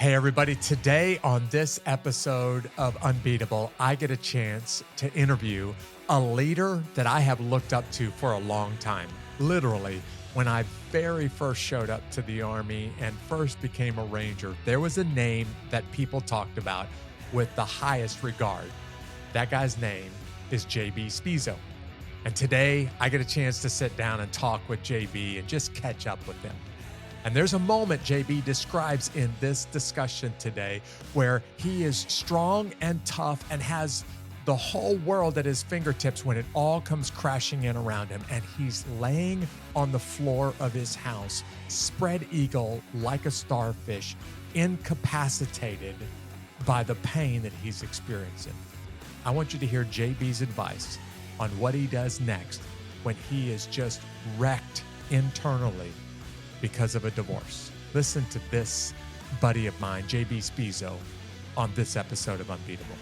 Hey, everybody. Today on this episode of Unbeatable, I get a chance to interview a leader that I have looked up to for a long time. Literally, when I very first showed up to the Army and first became a Ranger, there was a name that people talked about with the highest regard. That guy's name is JB Spisso. And today, I get a chance to sit down and talk with JB and just catch up with him. And there's a moment JB describes in this discussion today where he is strong and tough and has the whole world at his fingertips when it all comes crashing in around him. And he's laying on the floor of his house, spread eagle like a starfish, incapacitated by the pain that he's experiencing. I want you to hear JB's advice on what he does next when he is just wrecked internally because of a divorce. Listen to this buddy of mine, JB Spisso, on this episode of Unbeatable.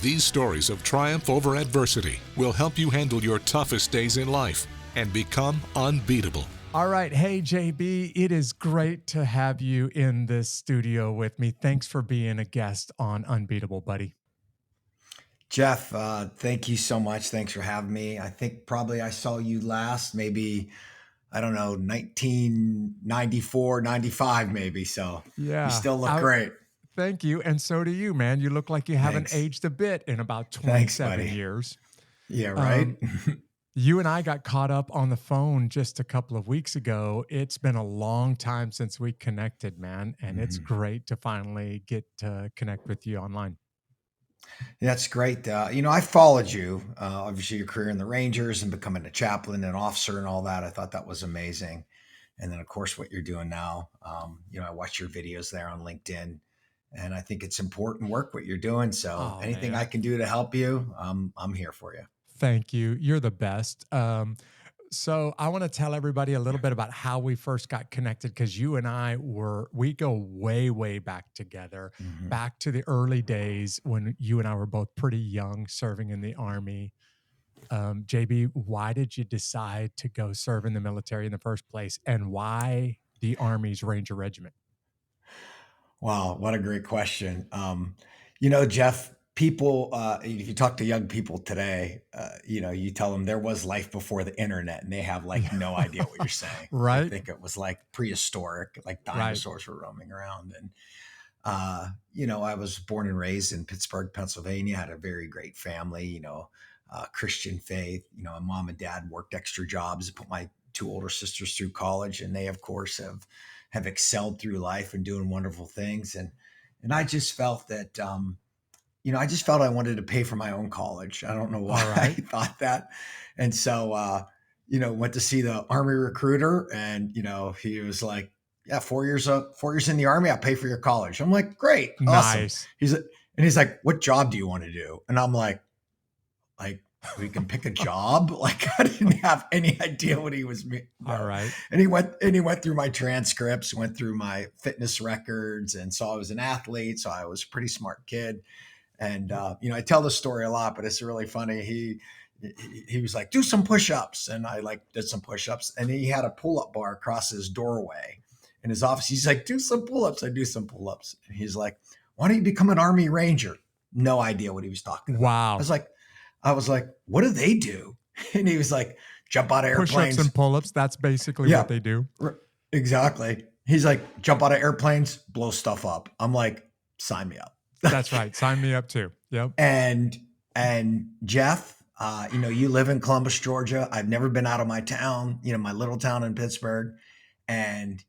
These stories of triumph over adversity will help you handle your toughest days in life and become unbeatable. All right. Hey, JB, it is great to have you in this studio with me. Thanks for being a guest on Unbeatable, buddy. Jeff, thank you so much. Thanks for having me. I think probably I saw you last, maybe, I don't know, 1994, 95 maybe. So Yeah. you still look great. Thank you. And so do you, man. You look like you haven't Thanks. aged a bit in about Thanks, 27 buddy. years. Yeah, right? You and I got caught up on the phone just a couple of weeks ago. It's been a long time since we connected, man. And it's great to finally get to connect with you online. That's great. I followed you, obviously your career in the Rangers and becoming a chaplain and officer and all that. I thought that was amazing. And then, of course, what you're doing now. I watch your videos there on LinkedIn, and I think it's important work what you're doing. So anything man. I can do to help you, I'm here for you. Thank you. You're the best. So I want to tell everybody a little bit about how we first got connected, because you and we go way, way back together, back to the early days when you and I were both pretty young serving in the Army. JB, why did you decide to go serve in the military in the first place, and why the Army's Ranger Regiment? Wow, what a great question. Jeff, people, if you talk to young people today, you tell them there was life before the internet and they have like no idea what you're saying. Right. They think it was like prehistoric, like dinosaurs were roaming around. And, I was born and raised in Pittsburgh, Pennsylvania, had a very great family, Christian faith. My mom and dad worked extra jobs to put my two older sisters through college. And they, of course, have excelled through life and doing wonderful things. And I just felt that, I wanted to pay for my own college. I don't know why I thought that. And so, went to see the Army recruiter, and, he was like, yeah, 4 years in the Army, I'll pay for your college. I'm like, great. Awesome. Nice. He's like, what job do you want to do? And I'm like, we can pick a job. Like, I didn't have any idea what he was. All right. And he went through my transcripts, went through my fitness records, and saw I was an athlete. So I was a pretty smart kid. And, I tell this story a lot, but it's really funny. He was like, do some push-ups. And I did some push-ups, and he had a pull-up bar across his doorway in his office. He's like, do some pull-ups. I do some pull-ups. And he's like, why don't you become an Army Ranger? No idea what he was talking about. Wow. I was like, what do they do? And he was like, jump out of airplanes. Push-ups and pull-ups. That's basically what they do. Exactly. He's like, jump out of airplanes, blow stuff up. I'm like, sign me up. That's right. Sign me up too. Yep. And Jeff, you live in Columbus, Georgia. I've never been out of my town, my little town in Pittsburgh. And,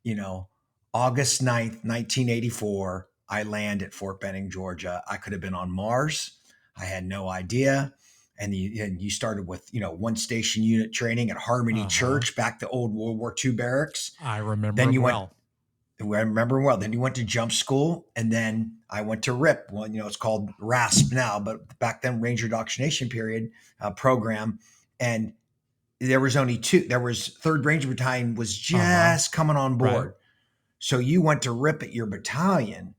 August 9th, 1984, I land at Fort Benning, Georgia. I could have been on Mars. I had no idea. And you started with, one station unit training at Harmony Church, back to old World War II barracks. I remember then you well. I remember well. Then you went to jump school, and then I went to RIP. Well, it's called RASP now, but back then Ranger Indoctrination Period program. And there was only two. There was 3rd Ranger Battalion was just coming on board. Right. So you went to RIP at your battalion,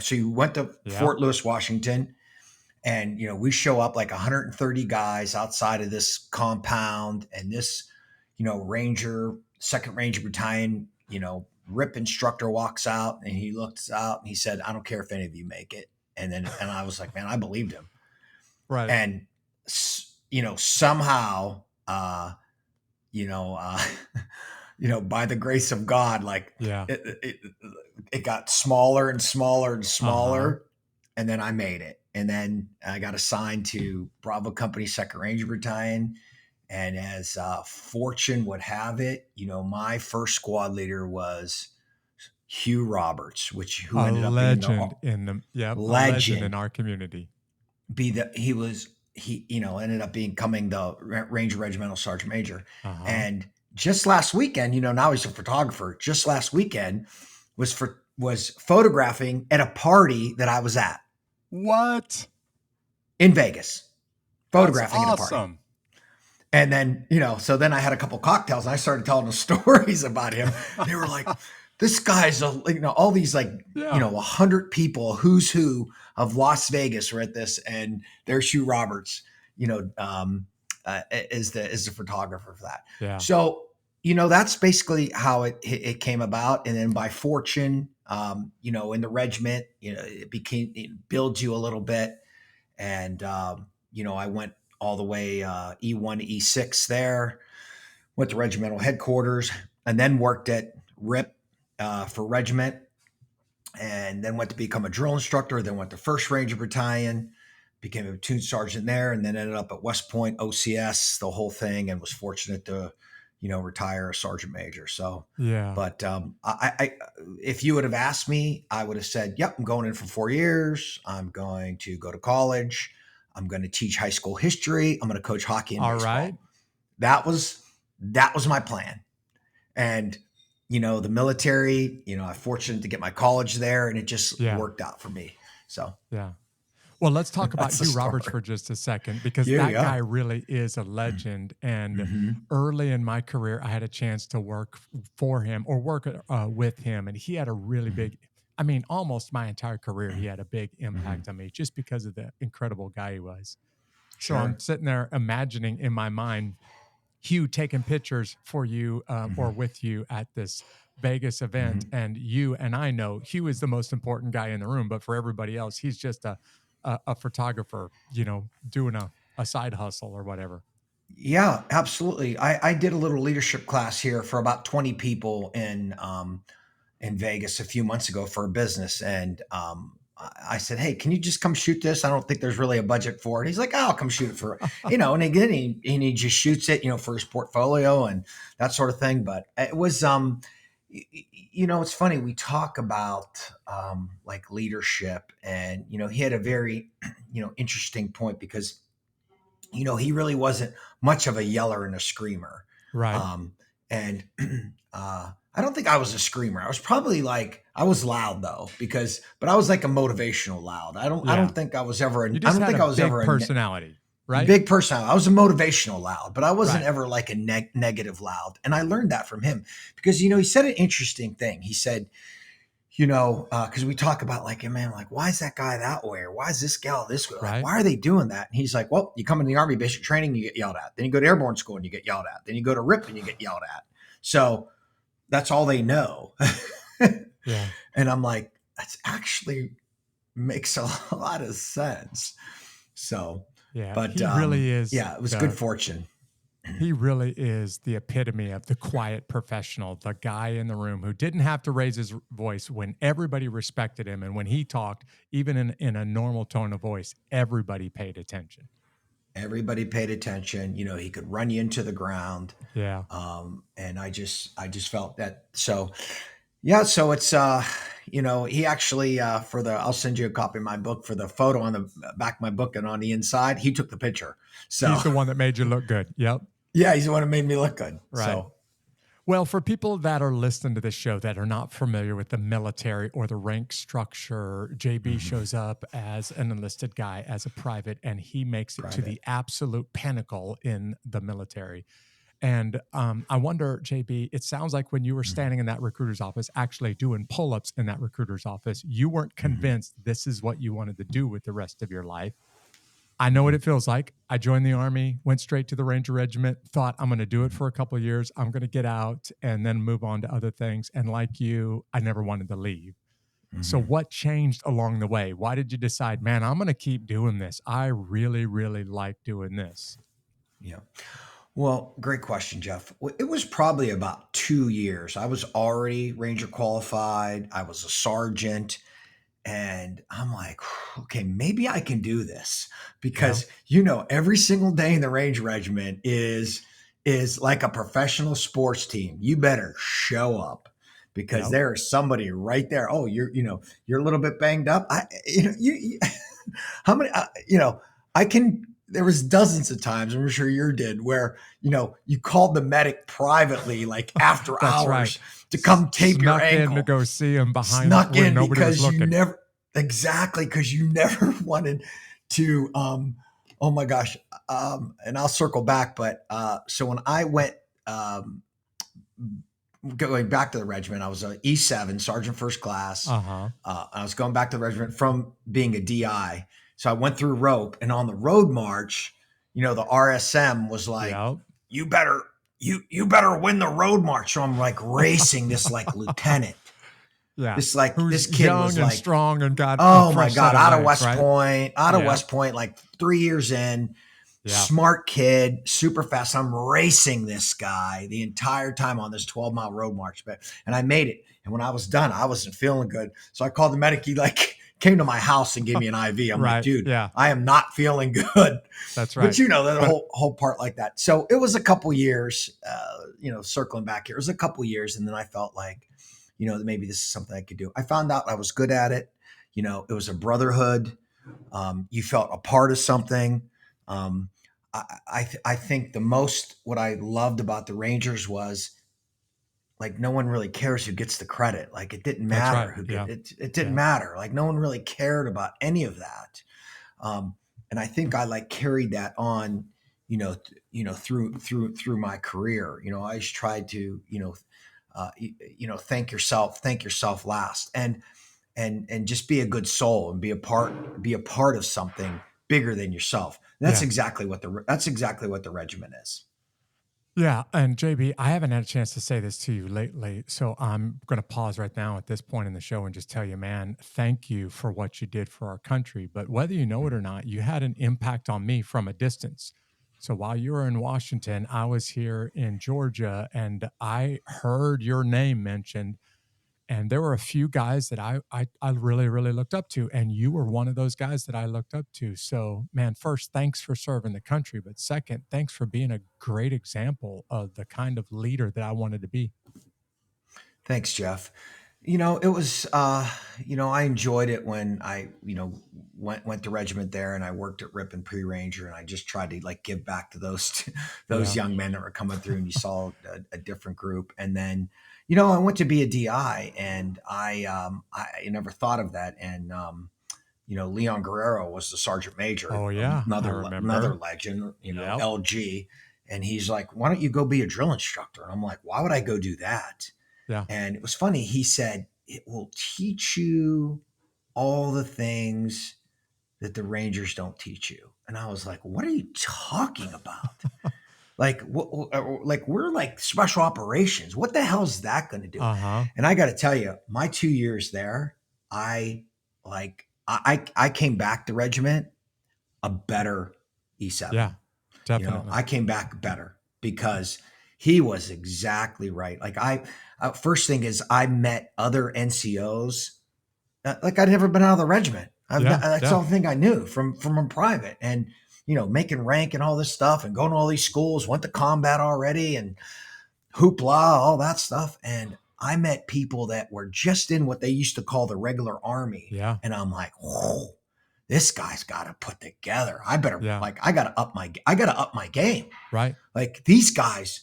so you went to Fort Lewis, Washington. And, we show up like 130 guys outside of this compound, and this, Ranger, 2nd Ranger Battalion, RIP instructor walks out and he looks out and he said, "I don't care if any of you make it." And I was like, man, I believed him. Right. And somehow, by the grace of God, like Yeah. it got smaller and smaller and smaller. Uh-huh. And then I made it. And then I got assigned to Bravo Company 2nd Ranger Battalion. And as fortune would have it, my first squad leader was Hugh Roberts, who A ended up being the legend a legend in legend. our community. He ended up becoming the Ranger Regimental Sergeant Major. Uh-huh. And just last weekend, now he's a photographer. Just last weekend was photographing at a party that I was at. What? In Vegas. Photographing That's at a party. awesome. And then, so then I had a couple cocktails and I started telling the stories about him. They were like, this guy's, all these 100 people, who's who of Las Vegas were at this. And there's Hugh Roberts, is the photographer for that. Yeah. So, that's basically how it came about. And then by fortune, in the regiment, it builds you a little bit. And, I went all the way E1 to E6 there, went to regimental headquarters, and then worked at RIP for regiment, and then went to become a drill instructor, then went to 1st Ranger Battalion, became a platoon sergeant there, and then ended up at West Point, OCS, the whole thing, and was fortunate to, retire a sergeant major. So, yeah. But I if you would have asked me, I would have said, yep, I'm going in for 4 years. I'm going to go to college. I'm going to teach high school history. I'm going to coach hockey and baseball. Right. That was my plan. And, the military, I'm fortunate to get my college there, and it just worked out for me. So, yeah. Well, let's talk about Hugh Roberts for just a second, because that guy really is a legend. And early in my career, I had a chance to work for him or work with him. And he had a really big, almost my entire career, he had a big impact on me just because of the incredible guy he was. So I'm sitting there imagining in my mind Hugh taking pictures for you or with you at this Vegas event. And you and I know Hugh is the most important guy in the room, but for everybody else, he's just a photographer, doing a side hustle or whatever. Yeah, absolutely. I did a little leadership class here for about 20 people in Vegas a few months ago for a business. And I said, hey, can you just come shoot this? I don't think there's really a budget for it. He's like, oh, I'll come shoot it for, and again, he just shoots it, for his portfolio and that sort of thing. But it was, it's funny. We talk about like leadership, and, he had a very, interesting point, because, he really wasn't much of a yeller and a screamer. Right. And I don't think I was a screamer. I was probably I was loud though, but I was like a motivational loud. I don't think I was ever, a personality, right? Big personality. I was a motivational loud, but I wasn't ever like a negative loud. And I learned that from him because, he said an interesting thing. He said, because we talk about man, why is that guy that way? Or why is this gal this way? Right. Why are they doing that? And he's like, well, you come in the Army basic training, you get yelled at. Then you go to airborne school and you get yelled at. Then you go to RIP and you get yelled at. So that's all they know. Yeah. And I'm like, that's actually makes a lot of sense. So, yeah, but he really is. Yeah, it was good fortune. He really is the epitome of the quiet professional, the guy in the room who didn't have to raise his voice when everybody respected him. And when he talked, even in a normal tone of voice, everybody paid attention. Everybody paid attention. He could run you into the ground. Yeah. And I just felt that. So, yeah. So it's, he actually, I'll send you a copy of my book, for the photo on the back of my book and on the inside, he took the picture. So he's the one that made you look good. Yep. Yeah. He's the one that made me look good. Right. So. Well, for people that are listening to this show that are not familiar with the military or the rank structure, JB shows up as an enlisted guy, as a private, and he makes it to the absolute pinnacle in the military. And I wonder, JB, it sounds like when you were standing in that recruiter's office, actually doing pull-ups in that recruiter's office, you weren't convinced this is what you wanted to do with the rest of your life. I know what it feels like. I joined the Army, went straight to the Ranger Regiment, thought I'm going to do it for a couple of years. I'm going to get out and then move on to other things. And like you, I never wanted to leave. So Mhm. what changed along the way? Why did you decide, man, I'm going to keep doing this? I really, really like doing this. Yeah. Well, great question, Jeff. It was probably about 2 years. I was already Ranger qualified. I was a sergeant. And I'm like, okay, maybe I can do this Yeah. because every single day in the Ranger Regiment is like a professional sports team. You better show up because Yeah. there is somebody right there. Oh, you're a little bit banged up. How many I can there was dozens of times, I'm sure you did, where you called the medic privately like after That's right. hours to come tape your Snuck in to ankle. go see him behind Snuck when in nobody was because you looking. never exactly because you never wanted to oh my gosh. And I'll circle back, but so when I went going back to the regiment, I was a E7 sergeant first class. Uh-huh. I was going back to the regiment from being a DI. So I went through rope, and on the road march, the RSM was like, Yeah. you better you better win the road march. So I'm like racing this like lieutenant. Yeah. This Who's kid young was and like, strong and got a oh my fresh set God, of legs, right? Out of Yeah. West Point, like 3 years in, Yeah. smart kid, super fast. I'm racing this guy the entire time on this 12-mile road march. And I made it. And when I was done, I wasn't feeling good. So I called the medic. He like came to my house and gave me an IV. I'm like, Right. dude, Yeah. I am not feeling good. That's But right. that But whole part like that. So it was a couple years, circling back here, it was a couple years. And then I felt like, maybe this is something I could do. I found out I was good at it. It was a brotherhood. You felt a part of something. I think the most what I loved about the Rangers was like no one really cares who gets the credit. Like it didn't that's matter right. who Yeah. get it. It didn't Yeah. matter. Like no one really cared about any of that. And I think I like carried that on, through my career. I just tried to, thank yourself last, and just be a good soul and be a part of something bigger than yourself. And Yeah. that's exactly what the regiment is. Yeah. And JB, I haven't had a chance to say this to you lately. So I'm going to pause right now at this point in the show and just tell you, man, thank you for what you did for our country. But whether you know it or not, you had an impact on me from a distance. So while you were in Washington, I was here in Georgia and I heard your name mentioned. And there were a few guys that I really, really looked up to. And you were one of those guys that I looked up to. So, man, first, thanks for serving the country. But second, thanks for being a great example of the kind of leader that I wanted to be. Thanks, Jeff. It was, I enjoyed it when I, went to regiment there, and I worked at Rip and Pre-Ranger, and I just tried to like give back to those, those Yeah. young men that were coming through, and you saw a different group. And then, I went to be a DI, and I never thought of that. And, Leon Guerrero was the sergeant major, Oh, yeah. I another remember. legend, Yep. LG. And he's like, why don't you go be a drill instructor? And I'm like, why would I go do that? Yeah. And it was funny. He said, it will teach you all the things that the Rangers don't teach you. And I was like, what are you talking about? Like, like we're like special operations. What the hell is that going to do? Uh-huh. And I got to tell you, my 2 years there, I came back to regiment a better E7. Yeah. Definitely. I came back better because he was exactly right. Like first thing is I met other NCOs. Like I'd never been out of the regiment. That's the only thing I knew from a private, and making rank and all this stuff, and going to all these schools. Went to combat already, and hoopla, all that stuff. And I met people that were just in what they used to call the regular army. Yeah. And I'm like, whoa, this guy's got to put together. I better I got to up my game. Right. Like these guys.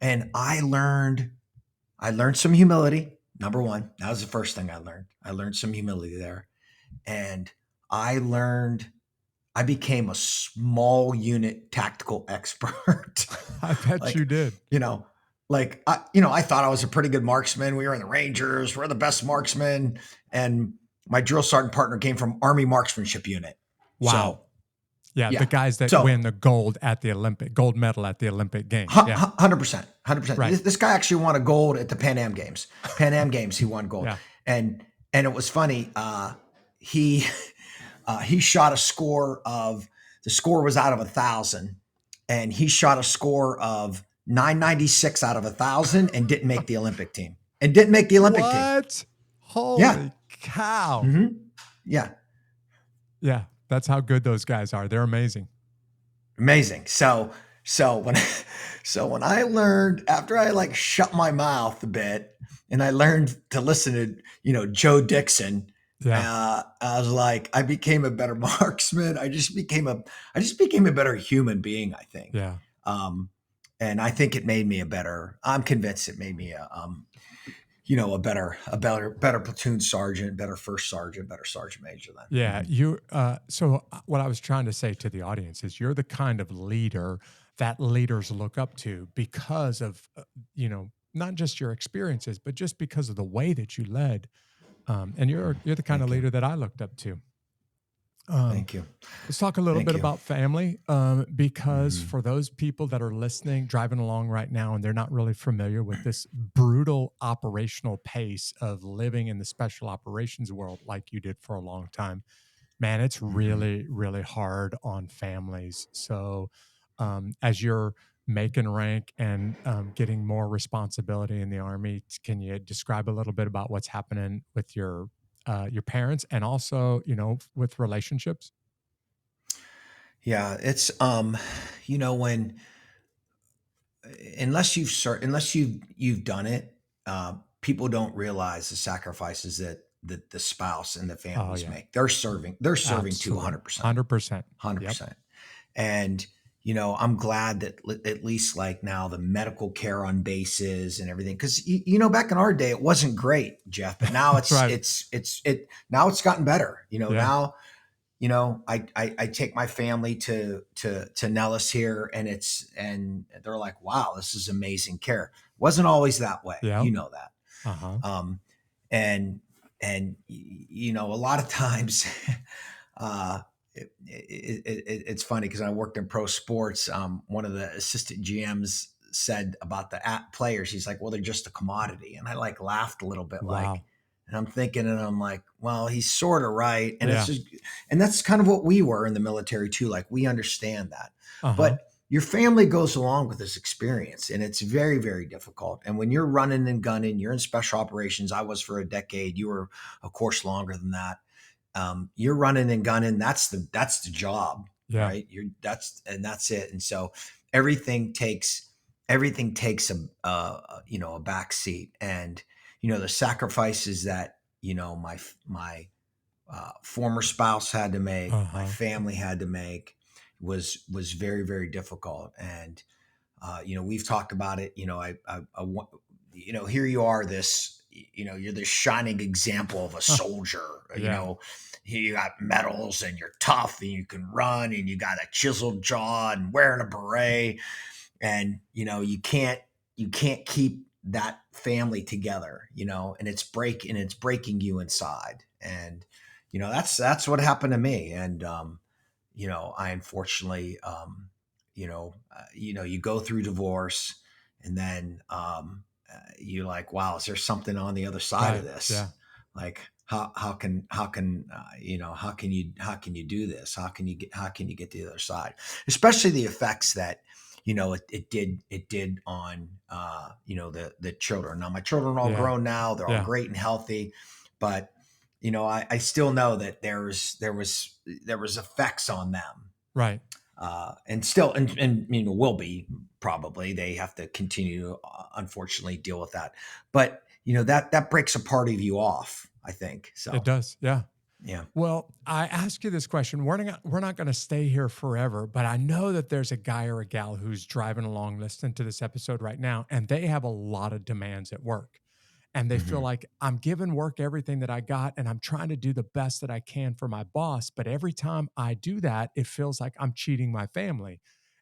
And I learned some humility. Number one, that was the first thing I learned. I learned some humility there. And I became a small unit tactical expert. I bet you did. I thought I was a pretty good marksman. We were in the Rangers. We're the best marksmen. And my drill sergeant partner came from Army Marksmanship Unit. Wow. Yeah, the Yeah. guys that So win the gold medal at the Olympic Games. Yeah, 100%, 100%. right. This guy actually won a gold at the Pan Am Games. Pan Am Games, he won gold, Yeah. and it was funny. He he shot a score of the score was out of 1,000, and he shot a score of 996 out of 1,000 and didn't make the Olympic team. And didn't make the Olympic team. What? Yeah. Holy cow. hmm Yeah. Yeah, that's how good those guys are. They're amazing. Amazing. So when so when I learned after I like shut my mouth a bit and I learned to listen to Joe Dixon, Yeah. I was like I became a better marksman. I just became a better human being. I think, Yeah. and I think it made me a better. I'm convinced it made me a better platoon sergeant, better first sergeant, better sergeant major. Then Yeah, what I was trying to say to the audience is you're the kind of leader that leaders look up to because of, not just your experiences, but just because of the way that you led. And you're the kind of Thank you, leader that I looked up to. Um, thank you, let's talk a little thank bit you. about family, because hmm for those people that are listening, driving along right now, and they're not really familiar with this brutal operational pace of living in the special operations world like you did for a long time, man, it's hmm really, really hard on families. So, as you're making rank and getting more responsibility in the Army, can you describe a little bit about what's happening with your parents and also, with relationships? Yeah, it's when unless you've done it, people don't realize the sacrifices that the spouse and the Oh families yeah, make. They're serving to absolutely, 100%, 100%. Yep. 100%. And I'm glad that at least like now the medical care on bases and everything, because back in our day it wasn't great, Jeff, but now Right. now it's gotten better. Yeah. Now I take my family to Nellis here, and they're like, wow, this is amazing care. Wasn't always that way, Yep. that. Uh huh. Um, and a lot of times, uh, it's funny because I worked in pro sports. One of the assistant GMs said about the players, he's like, well, they're just a commodity, and I like laughed a little bit, like. Wow. And I'm thinking, and I'm like, well, he's sort of right. And it's Yeah. just, and that's kind of what we were in the military too. Like we understand that. Uh huh. But your family goes along with this experience and it's very, very difficult. And when you're running and gunning, you're in special operations. I was for a decade. You were, of course, longer than that. You're running and gunning. That's the job, Yeah. right? That's it. And so everything takes a back seat. And the sacrifices that my former spouse had to make, Uh my huh. family had to make, was very, very difficult. And we've talked about it. Here you are, you're this shining example of a soldier. Yeah. You got medals and you're tough and you can run and you got a chiseled jaw and wearing a beret, and you can't keep that family together, and it's breaking you inside. And that's what happened to me. And I unfortunately, you go through divorce, and then you're like, wow, is there something on the other side of Right. this? Yeah. Like how can you do this? How can you get to the other side? Especially the effects that it did on the children. Now my children are all Yeah. grown now; they're all Yeah. great and healthy, but I still know that there was effects on them, Right. and still, and will be. Probably they have to continue to, unfortunately, deal with that. But that breaks a part of you off, I think. It So does. Yeah. yeah. Well, I ask you this question. We're not going to stay here forever, but I know that there's a guy or a gal who's driving along listening to this episode right now, and they have a lot of demands at work. And they feel hmm like I'm giving work everything that I got, and I'm trying to do the best that I can for my boss. But every time I do that, it feels like I'm cheating my family.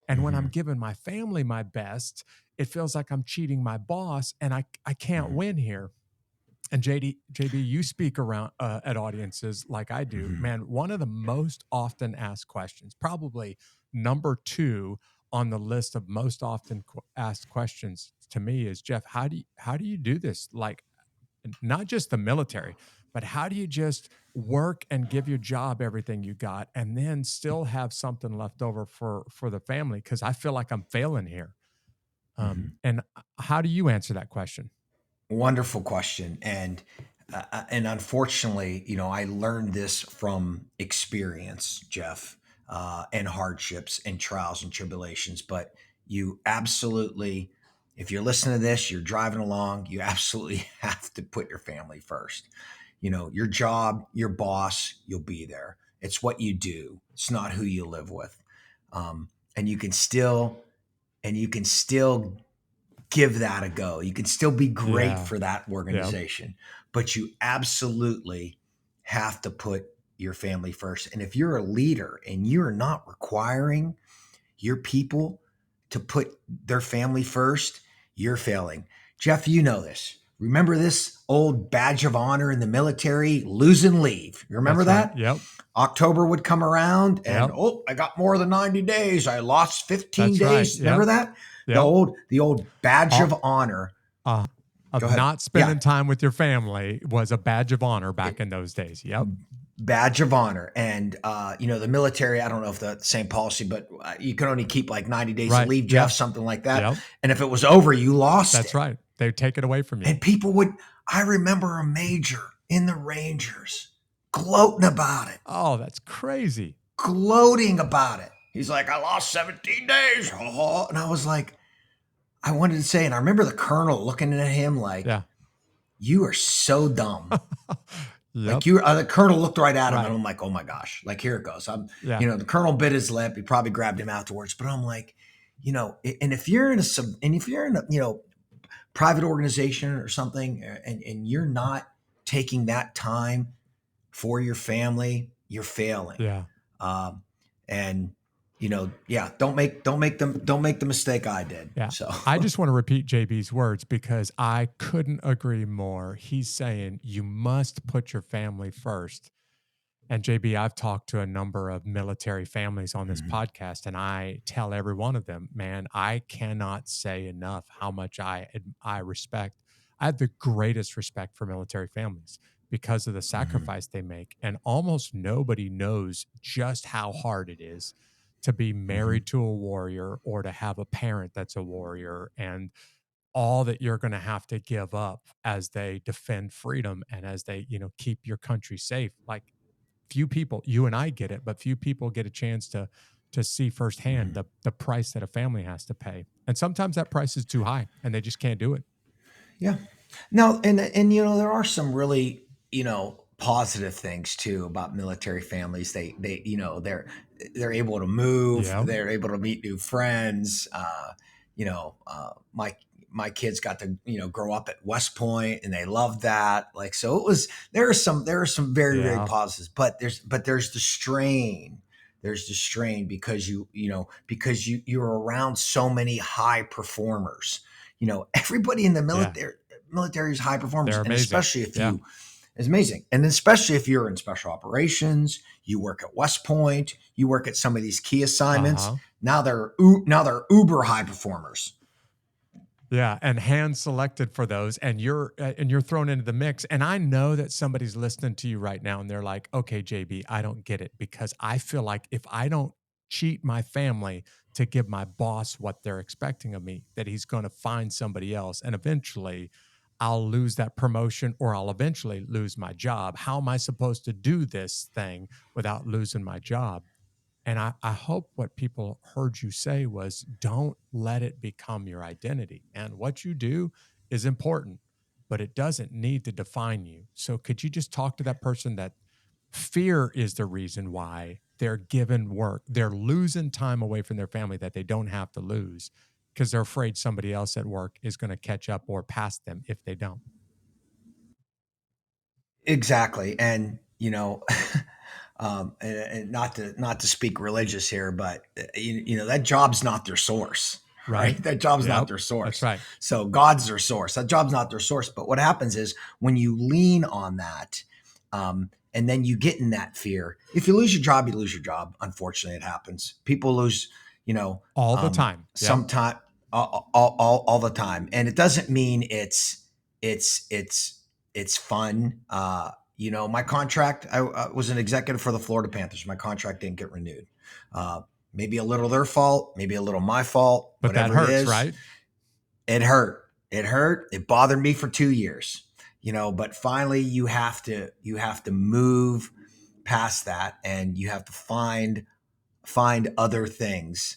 And when I'm hmm giving my family my best, it feels like I'm cheating my boss, and I can't hmm win here. And JB, you speak around at audiences like I do. Mhm. Man, one of the most often asked questions, probably number two on the list of most often asked questions to me, is Jeff, how do you do this? Like, not just the military, but how do you just work and give your job everything you got, and then still have something left over for the family? Because I feel like I'm failing here. Mhm. And how do you answer that question? Wonderful question, and unfortunately, I learned this from experience, Jeff, and hardships and trials and tribulations. But you absolutely, if you're listening to this, you're driving along, you absolutely have to put your family first. Your job, your boss, you'll be there. It's what you do. It's not who you live with. And you can still give that a go. You can still be great Yeah. for that Yep. organization, but you absolutely have to put your family first. And if you're a leader and you're not requiring your people to put their family first, you're failing. Jeff, you know this. Remember this old badge of honor in the military, lose and leave. You remember That's right. that? Yep. October would come around and Yep. I got more than 90 days. I lost 15 That's right. days. Remember Yep. that? The Yep. old the old badge All, of honor. uh, Go of ahead. not Yeah. spending time with your family was a badge of honor back in those days. Yep. Badge of honor. And the military, I don't know if the same policy, but you can only keep like 90 days of Right. leave, Yeah. Jeff, something like that. Yep. And if it was over, you lost That's it. right. They take it away from you. And I remember a major in the Rangers gloating about it, Oh, that's crazy. gloating about it. He's like, I lost 17 days. And I was like, I wanted to say, and I remember the colonel looking at him like, Yeah. you are so dumb. Yep. Like the colonel looked right at him, and Right. I'm like, oh my gosh, like here it goes. Yeah. The colonel bit his lip. He probably grabbed him afterwards, but I'm like, and if you're in a private organization or something, and you're not taking that time for your family, you're failing. Yeah. Um, and yeah, don't make the mistake I did. Yeah. So I just want to repeat JB's words because I couldn't agree more. He's saying you must put your family first. And JB, I've talked to a number of military families on this Mhm. podcast, and I tell every one of them, man, I cannot say enough how much I respect. I have the greatest respect for military families because of the Mhm. sacrifice they make. And almost nobody knows just how hard it is to be Mhm. married to a warrior or to have a parent that's a warrior, and all that you're going to have to give up as they defend freedom and as they, keep your country safe. Like, few people, you and I get it, but few people get a chance to see firsthand Mhm. the price that a family has to pay. And sometimes that price is too high and they just can't do it. Yeah. Now, and there are some really positive things too about military families. They they're able to move. Yeah. They're able to meet new friends. My kids got to grow up at West Point, and they loved that. Like so, it was there are some very Yeah. positives, but there's the strain. There's the strain because you're around so many high performers. Everybody in the Yeah. military is high performers, They're and amazing. especially if Yeah. you it's amazing, and especially if you're in special operations, you work at West Point, you work at some of these key assignments. Uh-huh. Now they're uber high performers. Yeah, and hand selected for those, and you're thrown into the mix. And I know that somebody's listening to you right now, and they're like, "Okay, JB, I don't get it because I feel like if I don't cheat my family to give my boss what they're expecting of me, that he's going to find somebody else, and eventually I'll lose that promotion, or I'll eventually lose my job. How am I supposed to do this thing without losing my job?" And I hope what people heard you say was don't let it become your identity. And what you do is important, but it doesn't need to define you. So could you just talk to that person that fear is the reason why they're given work? They're losing time away from their family that they don't have to lose because they're afraid somebody else at work is going to catch up or pass them if they don't. Exactly, and and not to speak religious here, but that job's not their source. Right. right? That job's not Yep. their That's source. right. So God's their source. That job's not their source. But what happens is when you lean on that, and then you get in that fear. If you lose your job, you lose your job. Unfortunately, it happens. People lose, All the time. Yep. sometime, all the time. And it doesn't mean it's, it's fun. My contract, I was an executive for the Florida Panthers. My contract didn't get renewed. Maybe a little their fault, maybe a little my fault, But that whatever it hurts, is. right? It hurt. It hurt. It bothered me for 2 years, but finally you have to move past that, and you have to find other things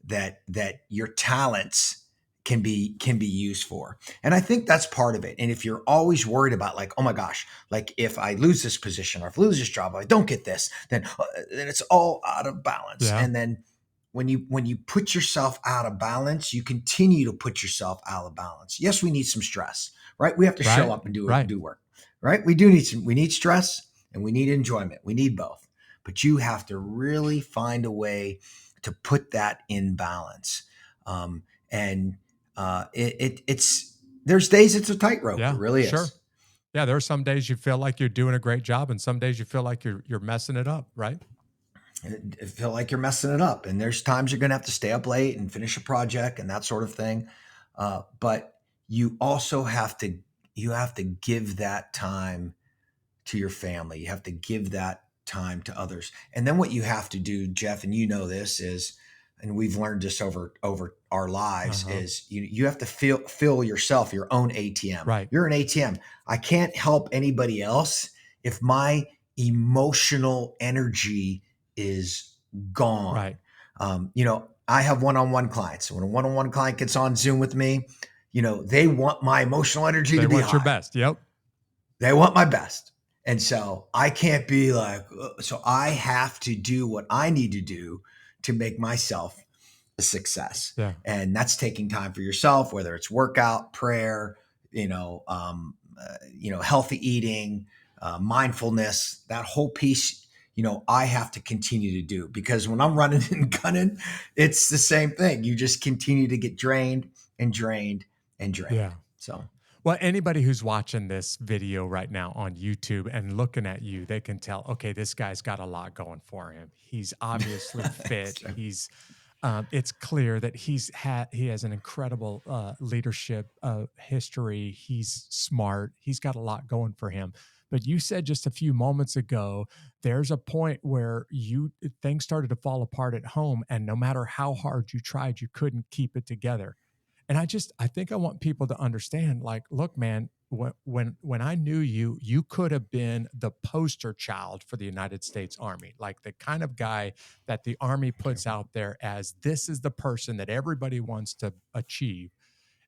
that your talents can be used for. And I think that's part of it. And if you're always worried about, like, oh my gosh, like if I lose this position, or if I lose this job, or I don't get this, then it's all out of balance. Yeah. And then when you put yourself out of balance, you continue to put yourself out of balance. Yes, we need some stress, right? We have to show Right. up and do Right. work, right? We need stress, and we need enjoyment. We need both. But you have to really find a way to put that in balance. And it's there's days it's a tightrope. It Yeah. really Sure. is. Yeah. There are some days you feel like you're doing a great job, and some days you feel like you're messing it up. Right. It feel like you're messing it up, and there's times you're going to have to stay up late and finish a project and that sort of thing. But you also have to give that time to your family. You have to give that time to others. And then what you have to do, Jeff, and this is, and we've learned this over our lives, Uh-huh. is you have to fill yourself, your own ATM. Right. You're an ATM. I can't help anybody else if my emotional energy is gone. Right. I have one-on-one clients. When a one-on-one client gets on Zoom with me, they want my emotional energy They to be want your high. best. Yep. They want my best. And so I can't be like, so I have to do what I need to do to make myself a success. Yeah. And that's taking time for yourself, whether it's workout, prayer, healthy eating, mindfulness, that whole piece, I have to continue to do, because when I'm running and gunning, it's the same thing. You just continue to get drained and drained and drained. Yeah. So. Well, anybody who's watching this video right now on YouTube and looking at you, they can tell, okay, this guy's got a lot going for him. He's obviously fit. He's, it's clear that he has an incredible leadership history. He's smart. He's got a lot going for him. But you said just a few moments ago, there's a point where things started to fall apart at home, and no matter how hard you tried, you couldn't keep it together. And I think I want people to understand, like, look, man, when I knew you, you could have been the poster child for the United States Army, like the kind of guy that the Army puts out there as, this is the person that everybody wants to achieve.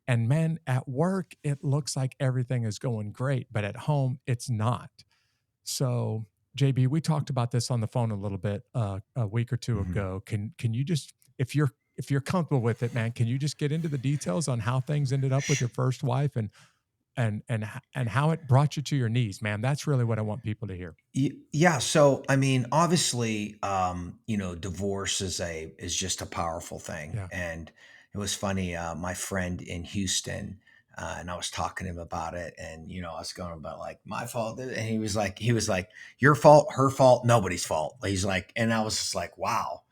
And man, at work, it looks like everything is going great, but at home, it's not. So, JB, we talked about this on the phone a little bit a week or two ago. Can you just, if you're comfortable with it, man, can you just get into the details on how things ended up with your first wife, and how it brought you to your knees, man? That's really what I want people to hear. Yeah. So, I mean, obviously, divorce is just a powerful thing. Yeah. And it was funny. My friend in Houston, and I was talking to him about it, and, I was going about, like, my fault. And he was like, your fault, her fault, nobody's fault. He's like, and I was just like, wow.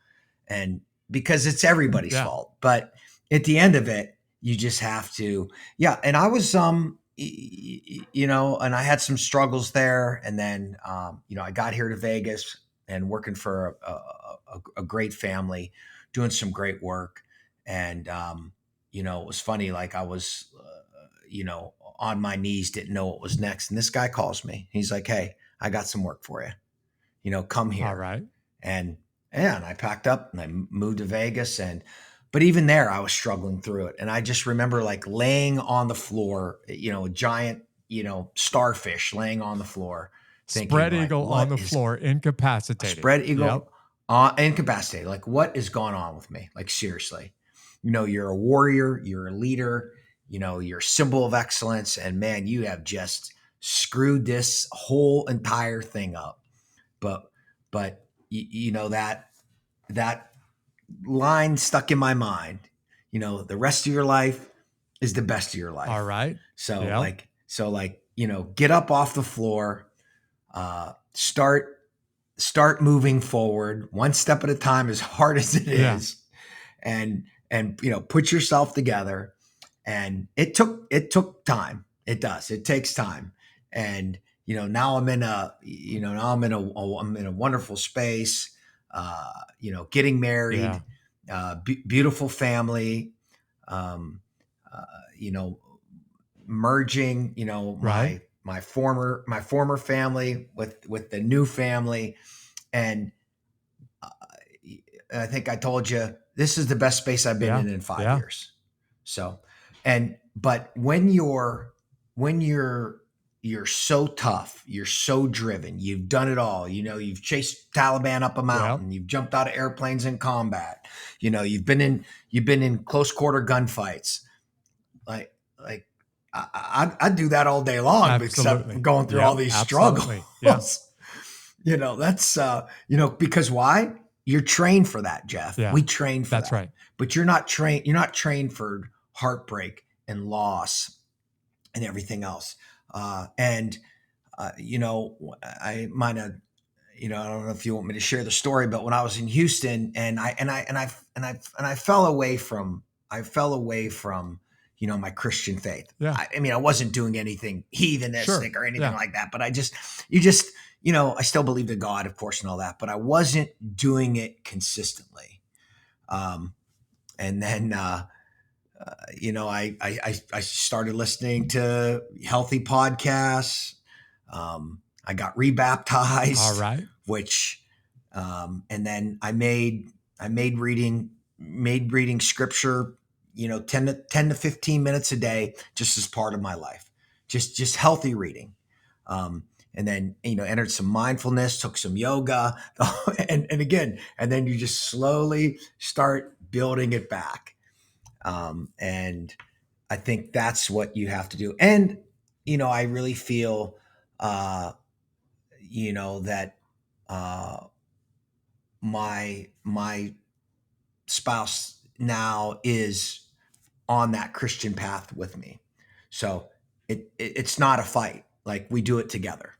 And because it's everybody's fault, but at the end of it, you just have to, yeah. And I was, and I had some struggles there. And then, I got here to Vegas and working for a great family, doing some great work. And, it was funny. Like, I was, on my knees, didn't know what was next. And this guy calls me. He's like, hey, I got some work for you. Come here. All right. And I packed up and I moved to Vegas. But even there, I was struggling through it. And I just remember, like, laying on the floor, a giant, starfish laying on the floor, thinking, spread like, eagle on the floor, incapacitated. Spread eagle, incapacitated. Like, what is going on with me? Like, seriously, you're a warrior, you're a leader, you're a symbol of excellence. And man, you have just screwed this whole entire thing up. But that line stuck in my mind. the rest of your life is the best of your life. All right. So Yep. get up off the floor, start moving forward one step at a time, as hard as it is, and put yourself together. And it took time. It does. It takes time. And now I'm in a wonderful space. Getting married, beautiful family. Um, Merging, my former family with the new family, and I think I told you this is the best space I've been in 5 years. So, but when you're so tough, you're so driven, you've done it all. You've chased Taliban up a mountain, you've jumped out of airplanes in combat. You've been in close quarter gunfights. Like I'd do that all day long. Absolutely. Except going through all these struggles. Yes. That's because why? You're trained for that, Jeff. Yeah. We train for that. That's right. But you're not trained for heartbreak and loss and everything else. I might have, I don't know if you want me to share the story, but when I was in Houston and I fell away from my Christian faith. Yeah. I wasn't doing anything heathenistic or anything like that, but I still believed in God, of course, and all that, but I wasn't doing it consistently. And then, I started listening to healthy podcasts. I got rebaptized. All right. Which, and then I made reading scripture, 10 to 15 minutes a day, just as part of my life, just healthy reading. And then, entered some mindfulness, took some yoga, and then you just slowly start building it back. And I think that's what you have to do. And, I really feel, that, my spouse now is on that Christian path with me. So it's not a fight. Like, we do it together.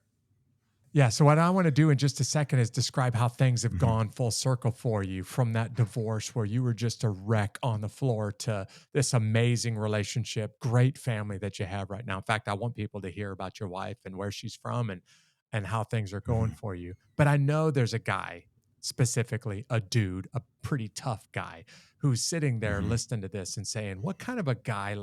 Yeah. So what I want to do in just a second is describe how things have gone full circle for you from that divorce where you were just a wreck on the floor to this amazing relationship, great family that you have right now. In fact, I want people to hear about your wife and where she's from and how things are going for you. But I know there's a guy, specifically a dude, a pretty tough guy, who's sitting there listening to this and saying, what kind of a guy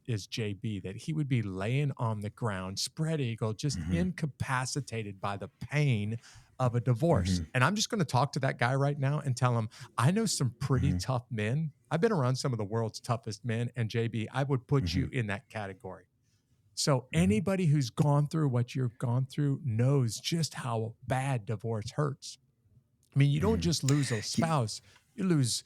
is JB that he would be laying on the ground, spread eagle, just incapacitated by the pain of a divorce? And I'm just going to talk to that guy right now and tell him, I know some pretty tough men. I've been around some of the world's toughest men, and JB, I would put you in that category. So anybody who's gone through what you've gone through knows just how bad divorce hurts. I mean, you don't just lose a spouse, you lose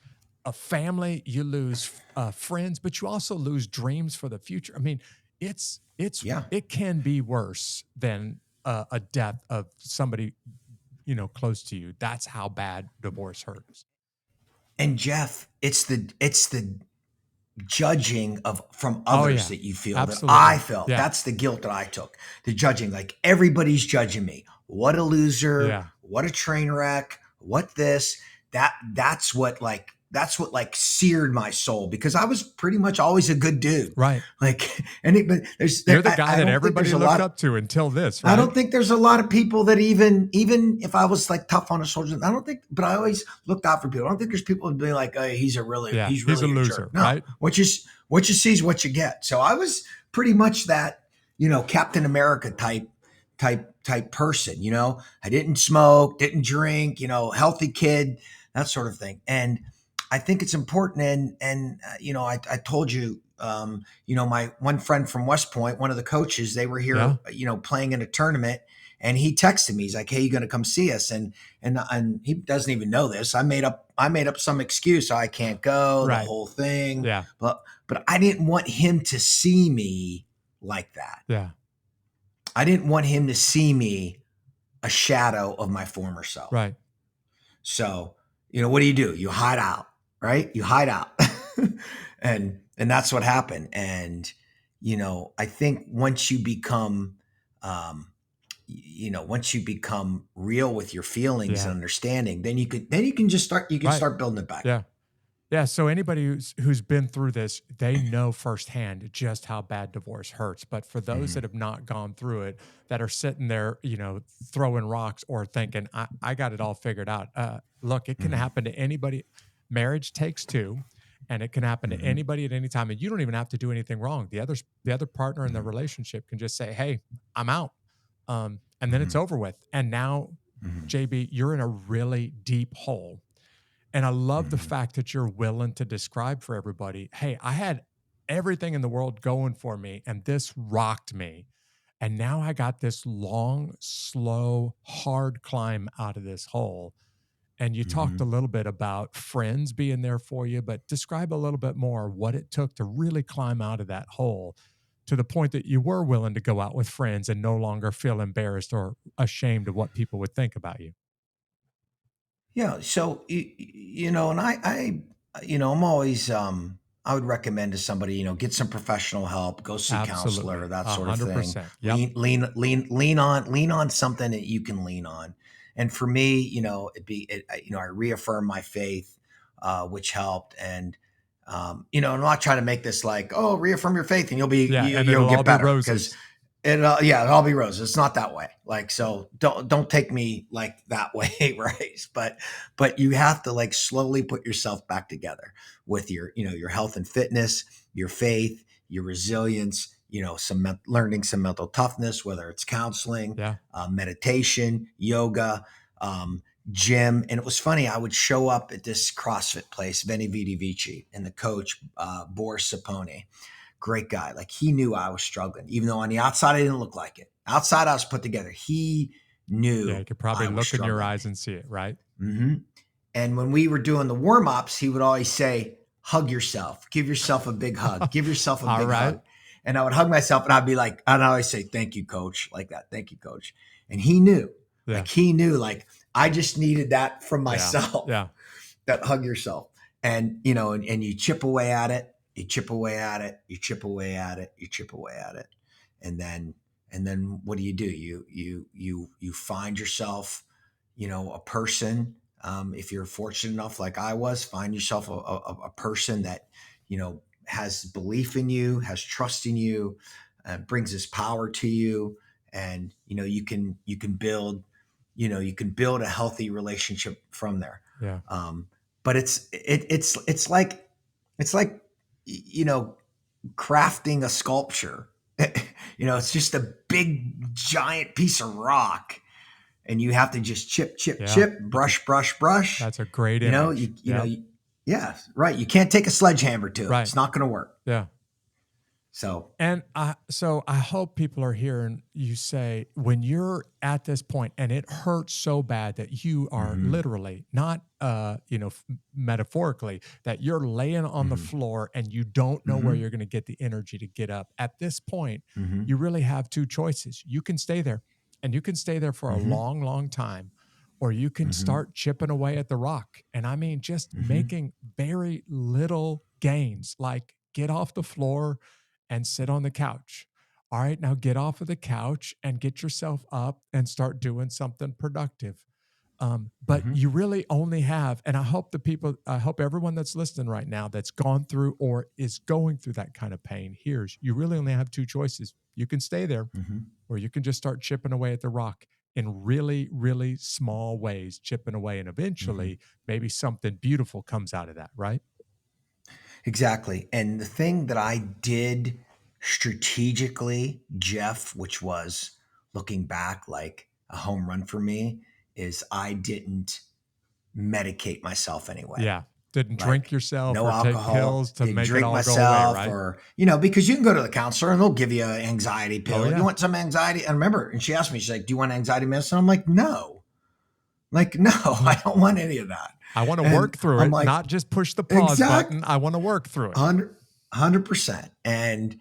a family, you lose friends, but you also lose dreams for the future. I mean, it can be worse than a death of somebody, close to you. That's how bad divorce hurts. And Jeff, it's the judging from others that you feel, that I felt. Yeah. That's the guilt that I took. The judging, like, everybody's judging me. What a loser, what a train wreck, what this, that's what seared my soul, because I was pretty much always a good dude. Right. Like, you're the guy that everybody looked up to until this, right? I don't think there's a lot of people that even if I was like tough on a soldier, I don't think, but I always looked out for people. I don't think there's people who'd be like, hey, he's a loser, jerk. No, right? What you see is what you get. So I was pretty much that, Captain America type person. I didn't smoke, didn't drink, healthy kid, that sort of thing. And I think it's important. And I told you, my one friend from West Point, one of the coaches, they were here, playing in a tournament, and he texted me. He's like, hey, you going to come see us? And he doesn't even know this. I made up some excuse. I can't go, the whole thing. Yeah. But I didn't want him to see me like that. Yeah. I didn't want him to see me a shadow of my former self. Right. So, what do? You hide out, right? You hide out. And that's what happened. And, I think once you become, once you become real with your feelings Yeah. and understanding, then you can Right. start building it back. Yeah. Yeah, so anybody who's been through this, they know firsthand just how bad divorce hurts. But for those that Mhm. have not gone through it, that are sitting there, throwing rocks or thinking, I got it all figured out. Look, it can Mhm. happen to anybody. Marriage takes two, and it can happen to Mhm. anybody at any time. And you don't even have to do anything wrong. The other partner in the Mhm. relationship can just say, "Hey, I'm out," and then it's Mhm. over with. And now, Mhm. JB, you're in a really deep hole, and I love the Mhm. fact that you're willing to describe for everybody, hey, I had everything in the world going for me, and this rocked me. And now I got this long, slow, hard climb out of this hole. And you talked a Mhm. little bit about friends being there for you, but describe a little bit more what it took to really climb out of that hole to the point that you were willing to go out with friends and no longer feel embarrassed or ashamed of what people would think about you. Yeah. So, and I'm always, I would recommend to somebody, get some professional help, go see a counselor, Absolutely. that A sort of hundred thing. percent. Yep. Lean on something that you can lean on. And for me, I reaffirmed my faith, which helped. And, I'm not trying to make this like, oh, reaffirm your faith and Yeah, and you'll it'll all get be better, because roses. it'll all be roses. It's not that way. Like, so don't take me like that way, right? But you have to like slowly put yourself back together with your health and fitness, your faith, your resilience, learning some mental toughness, whether it's counseling, Yeah. meditation, yoga, um, gym. And it was funny, I would show up at this CrossFit place, Veni Vidi Vici, and the coach, Boris Sapone, great guy. Like, he knew I was struggling, even though on the outside I didn't look like it. Outside I was put together. He Yeah, you knew could probably I was look in your struggling. eyes and see it, right? Hmm. And when we were doing the warm ups, he would always say, "Hug yourself. Give yourself a big hug. Give yourself a All big right. hug." And I would hug myself, and I'd be like, and I always say, "Thank you, coach," like that. "Thank you, coach." And Yeah. he knew, like, I just needed that from Yeah. myself. Yeah. That hug yourself. And you chip away at it, you chip away at it, you chip away at it, you chip away at it. And then and then what do? You find yourself, a person. If you're fortunate enough, like I was, find yourself a person that, has belief in you, has trust in you, brings this power to you. And you can build a healthy relationship from there. Yeah. um, but it's like you know crafting a sculpture. It's just a big giant piece of rock, and you have to just chip, chip, Yeah. chip, brush, brush, brush. That's a great You know, image. you you know, Yep. you, yeah, right. You can't take a sledgehammer to it. Right. It's not going to work. Yeah. So. And I hope people are hearing you say when you're at this point and it hurts so bad that you are Hmm. literally not metaphorically, that you're laying on the Hmm. floor and you don't know where Hmm. you're going to get the energy to get up. At this point, Hmm. you really have two choices. You can stay there, and you can stay there for a Hmm. long, long time, or you can Hmm. start chipping away at the rock. And I mean just Hmm. making very little gains, like get off the floor and sit on the couch. All right, now get off of the couch and get yourself up and start doing something productive. But Hmm. you really only have, and I hope everyone that's listening right now that's gone through or is going through that kind of pain hears you really only have two choices. You can stay there, Hmm. or you can just start chipping away at the rock in really, really small ways, chipping away. And Hmm. eventually, maybe something beautiful comes out of that, right? Exactly. And the thing that I did strategically, Jeff, which was, looking back, like a home run for me, is I didn't medicate myself anyway. Yeah. Didn't drink Like, yourself no or take alcohol, pills to didn't make it drink all go away, myself, right? or, because you can go to the counselor and they'll give you an anxiety Oh, pill. You yeah. want some anxiety? And remember, and she asked me, she's like, "Do you want anxiety medicine?" I'm like, "No." Like, no, Mhm. I don't want any of that. I want to And work through I'm it, like, not just push the pause exact button. I want to work through it. 100%. And,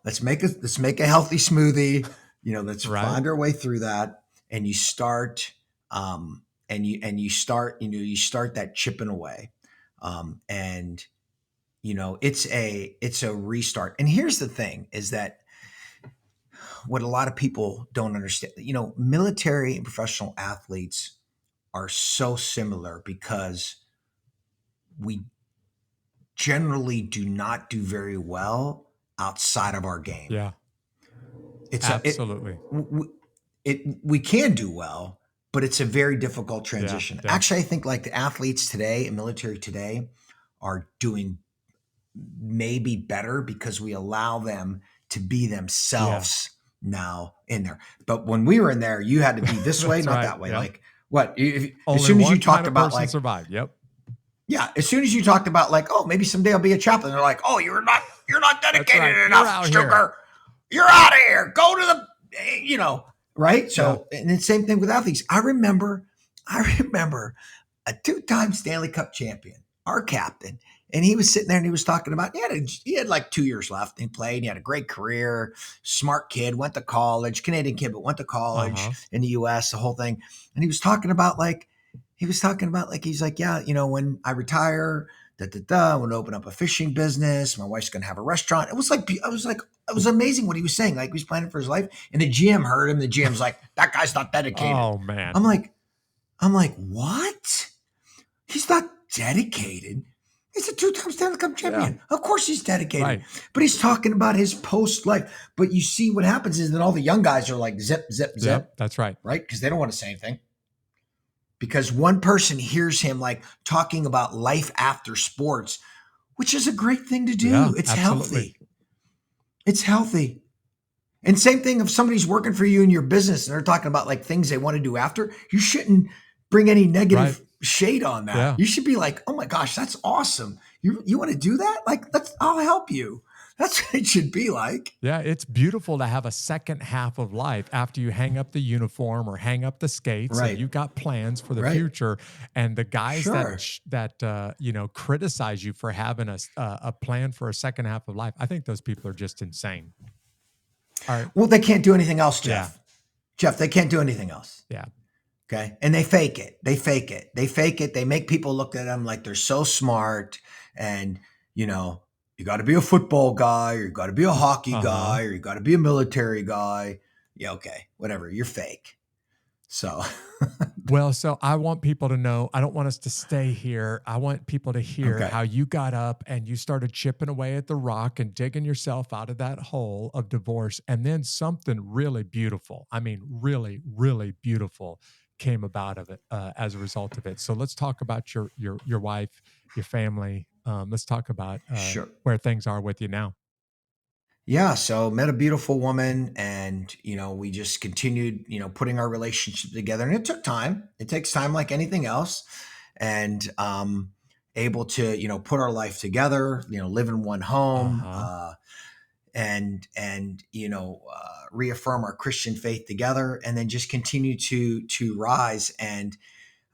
let's make a healthy smoothie. Let's Right? find our way through that. And you start that chipping away. And it's a restart. And here's the thing is that what a lot of people don't understand, military and professional athletes are so similar because we generally do not do very well outside of our game. Yeah. It's absolutely. We can do well, but it's a very difficult transition. Yeah. Actually, I think like the athletes today and military today are doing maybe better because we allow them to be themselves now in there. But when we were in there, you had to be this way, not that way. Yep. Like what? Only as soon as one you talked kind of about person like survived. Yep. Yeah, as soon as you talked about like, oh, maybe someday I'll be a chaplain, they're like, oh, you're not dedicated right. enough, Stuker. You're out of here. Go to the, right? So, and the same thing with athletes. I remember a 2-time Stanley Cup champion, our captain, and he was sitting there and he was talking about he had like 2 years left. And he played. And he had a great career, smart kid, went to college, Canadian kid, but went to college in the U.S. The whole thing. And he was talking about he's like, yeah, when I retire, I want to open up a fishing business. My wife's going to have a restaurant. It was amazing what he was saying. Like he was planning for his life. And the GM heard him. The GM's like, that guy's not dedicated. Oh man. I'm like, what? He's not dedicated. He's a 2-time Stanley Cup champion. Yeah. Of course he's dedicated. Right. But he's talking about his post life. But you see what happens is that all the young guys are like zip, zip, zip. Yep, that's right. Right? Because they don't want to say anything. Because one person hears him like talking about life after sports, which is a great thing to do. Yeah, it's absolutely. healthy. It's healthy. And same thing if somebody's working for you in your business and they're talking about like things they want to do after, you shouldn't bring any negative shade on that. Yeah. You should be like, oh my gosh, that's awesome. You want to do that? Like, I'll help you. That's what it should be like. Yeah, it's beautiful to have a second half of life after you hang up the uniform or hang up the skates. Right. And you got plans for the future. And the guys that criticize you for having a plan for a second half of life, I think those people are just insane. All right. Well, they can't do anything else, Jeff. Yeah. Jeff, they can't do anything else. Yeah. Okay. And they fake it. They fake it. They make people look at them like they're so smart and, you got to be a football guy, or you got to be a hockey guy, or you got to be a military guy. Yeah, okay, whatever. You're fake. So, so I want people to know, I don't want us to stay here. I want people to hear how you got up and you started chipping away at the rock and digging yourself out of that hole of divorce. And then something really beautiful, really, really beautiful came about of it as a result of it. So let's talk about your wife, your family. Let's talk about where things are with you now. Yeah. So met a beautiful woman and, we just continued, putting our relationship together, and it took time. It takes time like anything else, and able to, put our life together, live in one home, and reaffirm our Christian faith together, and then just continue to rise. And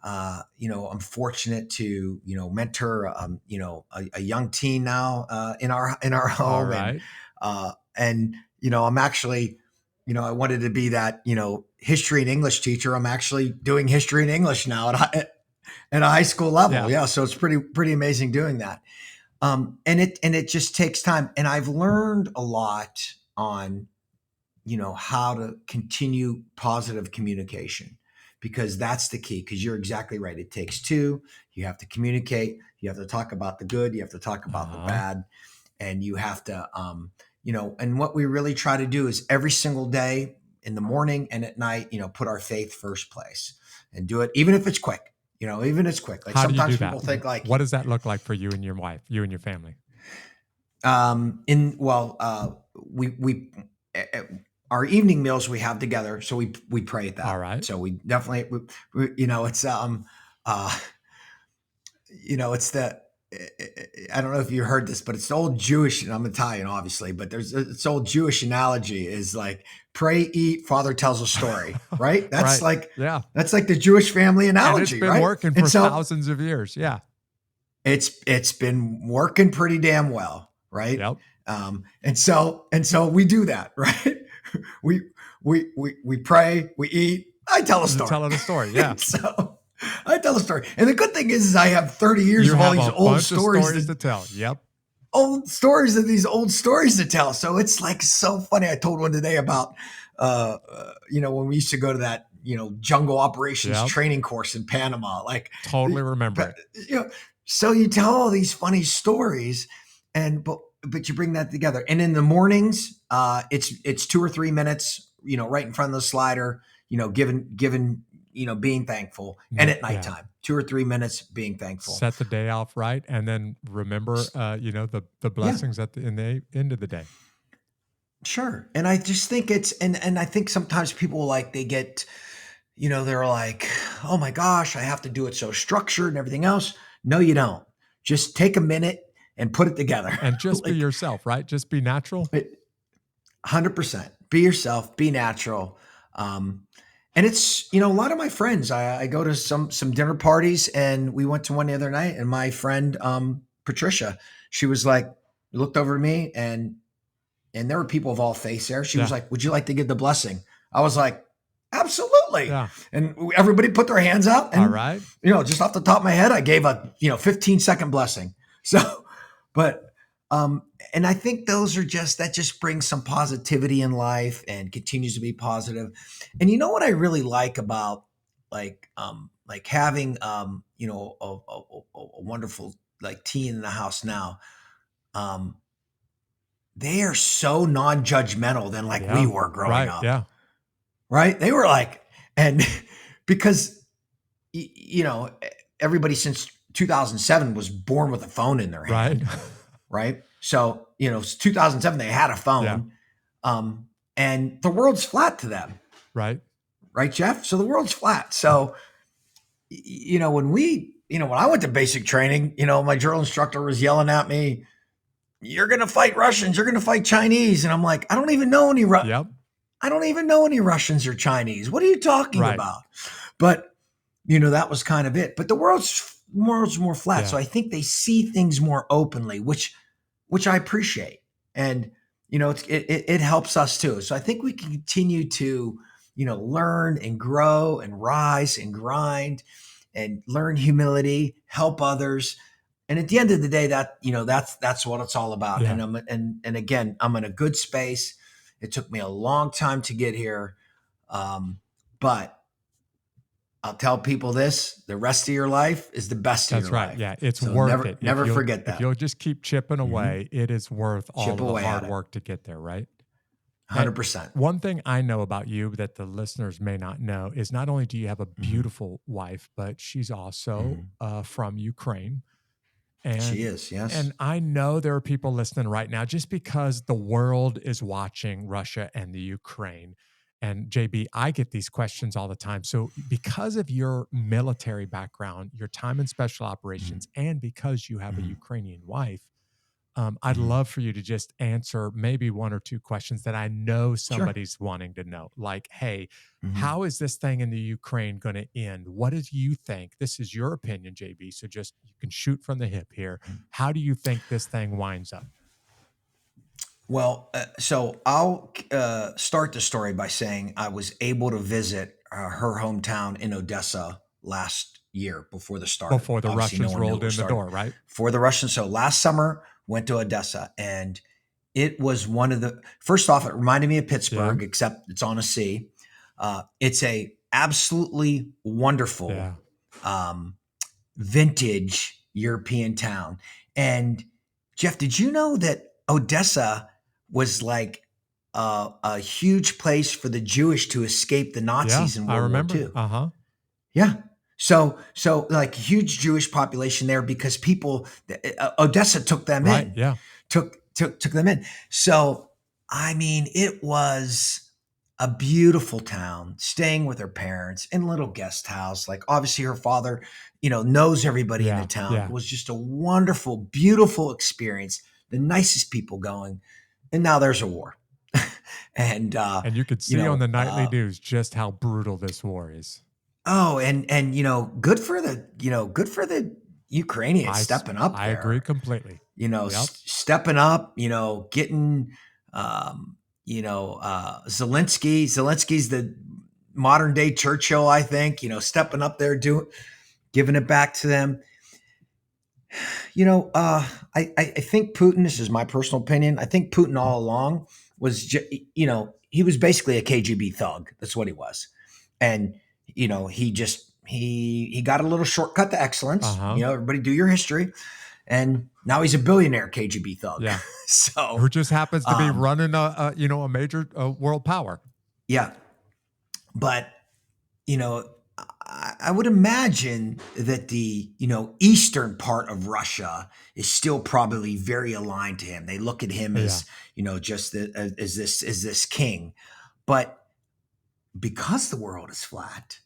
I'm fortunate to, mentor, a young teen now, in our home. All right. And I'm actually, I wanted to be that, history and English teacher. I'm actually doing history and English now at a high school level. Yeah. So it's pretty amazing doing that. And it just takes time. And I've learned a lot on, how to continue positive communication, because that's the key. Because you're exactly right. It takes two. You have to communicate. You have to talk about the good. You have to talk about the bad. And you have to, and what we really try to do is every single day in the morning and at night, put our faith first place and do it, even if it's quick, even if it's quick. Like how sometimes do you do people that? think like, what does that look like for you and your wife, you and your family? We our evening meals we have together. So we pray at that. All right. So we definitely, it's, it's the, I don't know if you heard this, but it's the old Jewish, and I'm Italian, obviously, but it's old Jewish analogy is like, pray, eat, Father tells a story, right? That's that's like the Jewish family analogy, and it's been working for thousands of years. Yeah. It's been working pretty damn well. Right. Yep. And so we do that, right? We pray, we eat. I tell a story. Telling a story. Yeah. So I tell a story. And the good thing is I have 30 years of all these old stories to tell. Yep. these old stories to tell. So it's like so funny. I told one today about, when we used to go to that, jungle operations Yep. training course in Panama, like Totally remember it. so you tell all these funny stories but you bring that together. And in the mornings, it's 2 or 3 minutes, right in front of the slider, given, being thankful. And at nighttime, 2 or 3 minutes being thankful. Set the day off right, and then remember, the blessings in the end of the day. Sure. And I just think and I think sometimes people they get, they're like, oh my gosh, I have to do it so structured and everything else. No, you don't. Just take a minute and put it together. And just be yourself, right? Just be natural. 100%. Be yourself, be natural. And it's, a lot of my friends, I go to some dinner parties, and we went to one the other night, and my friend, Patricia, she was like, looked over to me, and there were people of all faiths there. She was like, would you like to give the blessing? I was like, absolutely. Yeah. And everybody put their hands out. And, all right. Just off the top of my head, I gave a, 15-second blessing. So, but, and I think that just brings some positivity in life and continues to be positive. And you know what I really like about having, a wonderful teen in the house now, they are so non-judgmental than we were growing up. Yeah. Right. They were and because, everybody since 2007 was born with a phone in their hand. Right. Right. So, 2007, they had a phone. Yeah. And the world's flat to them. Right. Right, Jeff? So the world's flat. So, when I went to basic training, my drill instructor was yelling at me, you're going to fight Russians, you're going to fight Chinese. And I'm like, I don't even know any I don't even know any Russians or Chinese. What are you talking about? But, that was kind of it. But the world's more flat. Yeah. So I think they see things more openly, which I appreciate. And, it helps us too. So I think we can continue to, learn and grow and rise and grind and learn humility, help others. And at the end of the day, that's what it's all about. Yeah. And again, I'm in a good space. It took me a long time to get here. But I'll tell people this, the rest of your life is the best of your life. That's right. Yeah. It's worth it. Never forget that. If you'll just keep chipping away, it is worth all of the hard work to get there, right? 100%. And one thing I know about you that the listeners may not know is not only do you have a beautiful wife, but she's also from Ukraine. And she is, yes. And I know there are people listening right now just because the world is watching Russia and the Ukraine. And JB, I get these questions all the time. So because of your military background, your time in special operations, and because you have a Ukrainian wife, I'd love for you to just answer maybe one or two questions that I know somebody's wanting to know. Like, hey, how is this thing in the Ukraine going to end? What do you think? This is your opinion, JB. So just you can shoot from the hip here. How do you think this thing winds up? Well, so I'll start the story by saying I was able to visit her hometown in Odessa last year before the start. Before the Russians rolled in the door, right? For the Russians. So last summer, went to Odessa, and it was one of the, first off, it reminded me of Pittsburgh, except it's on a sea. It's a absolutely wonderful vintage European town. And Jeff, did you know that Odessa was like a huge place for the Jewish to escape the Nazis in World War II? Yeah. So like huge Jewish population there because Odessa took them in. Yeah. Took them in. So, I mean, it was a beautiful town, staying with her parents in a little guest house. Like obviously her father, knows everybody in the town. It was just a wonderful, beautiful experience. The nicest people going. And now there's a war. and you could see on the nightly news just how brutal this war is. Oh, and good for the Ukrainians stepping up there. I agree completely. Stepping up, getting Zelensky. Zelensky's the modern day Churchill, I think, stepping up there, giving it back to them. I think Putin, this is my personal opinion. I think Putin all along was, he was basically a KGB thug. That's what he was. And, he got a little shortcut to excellence. Uh-huh. Everybody do your history. And now he's a billionaire KGB thug. Yeah. So, Who just happens to be running a major world power. yeah. But, I would imagine that the eastern part of Russia is still probably very aligned to him. They look at him as just as this king, but because the world is flat,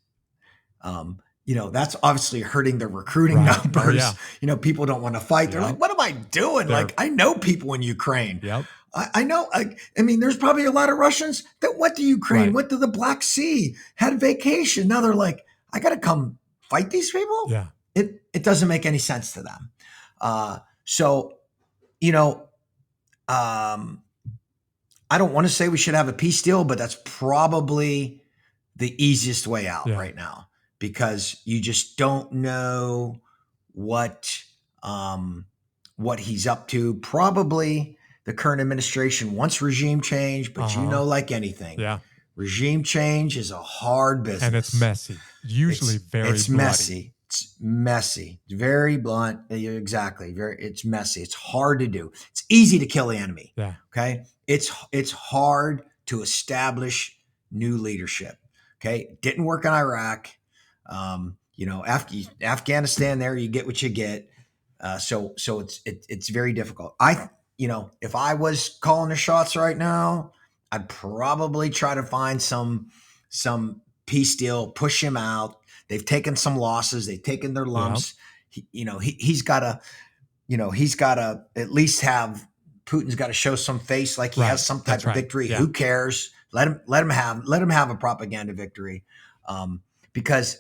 that's obviously hurting the recruiting numbers. Oh, yeah. People don't want to fight. They're like, "What am I doing?" Like, I know people in Ukraine. Yep. I know. I mean, there's probably a lot of Russians that went to Ukraine, went to the Black Sea, had a vacation. Now they're like, I got to come fight these people. Yeah. It doesn't make any sense to them. I don't want to say we should have a peace deal, but that's probably the easiest way out right now, because you just don't know what he's up to. Probably the current administration wants regime change, but like anything, regime change is a hard business. And it's messy. Usually it's bloody. messy. It's messy. It's very blunt. Exactly. It's messy. It's hard to do. It's easy to kill the enemy. Yeah. Okay. It's hard to establish new leadership. Okay. It didn't work in Iraq. Afghanistan, there you get what you get. So it's very difficult. If I was calling the shots right now, I'd probably try to find some peace deal, push him out. They've taken some losses. They've taken their lumps. Yep. He's got to at least have, Putin's got to show some face, like he has some type of victory. Yeah. Who cares? Let him have a propaganda victory. Because,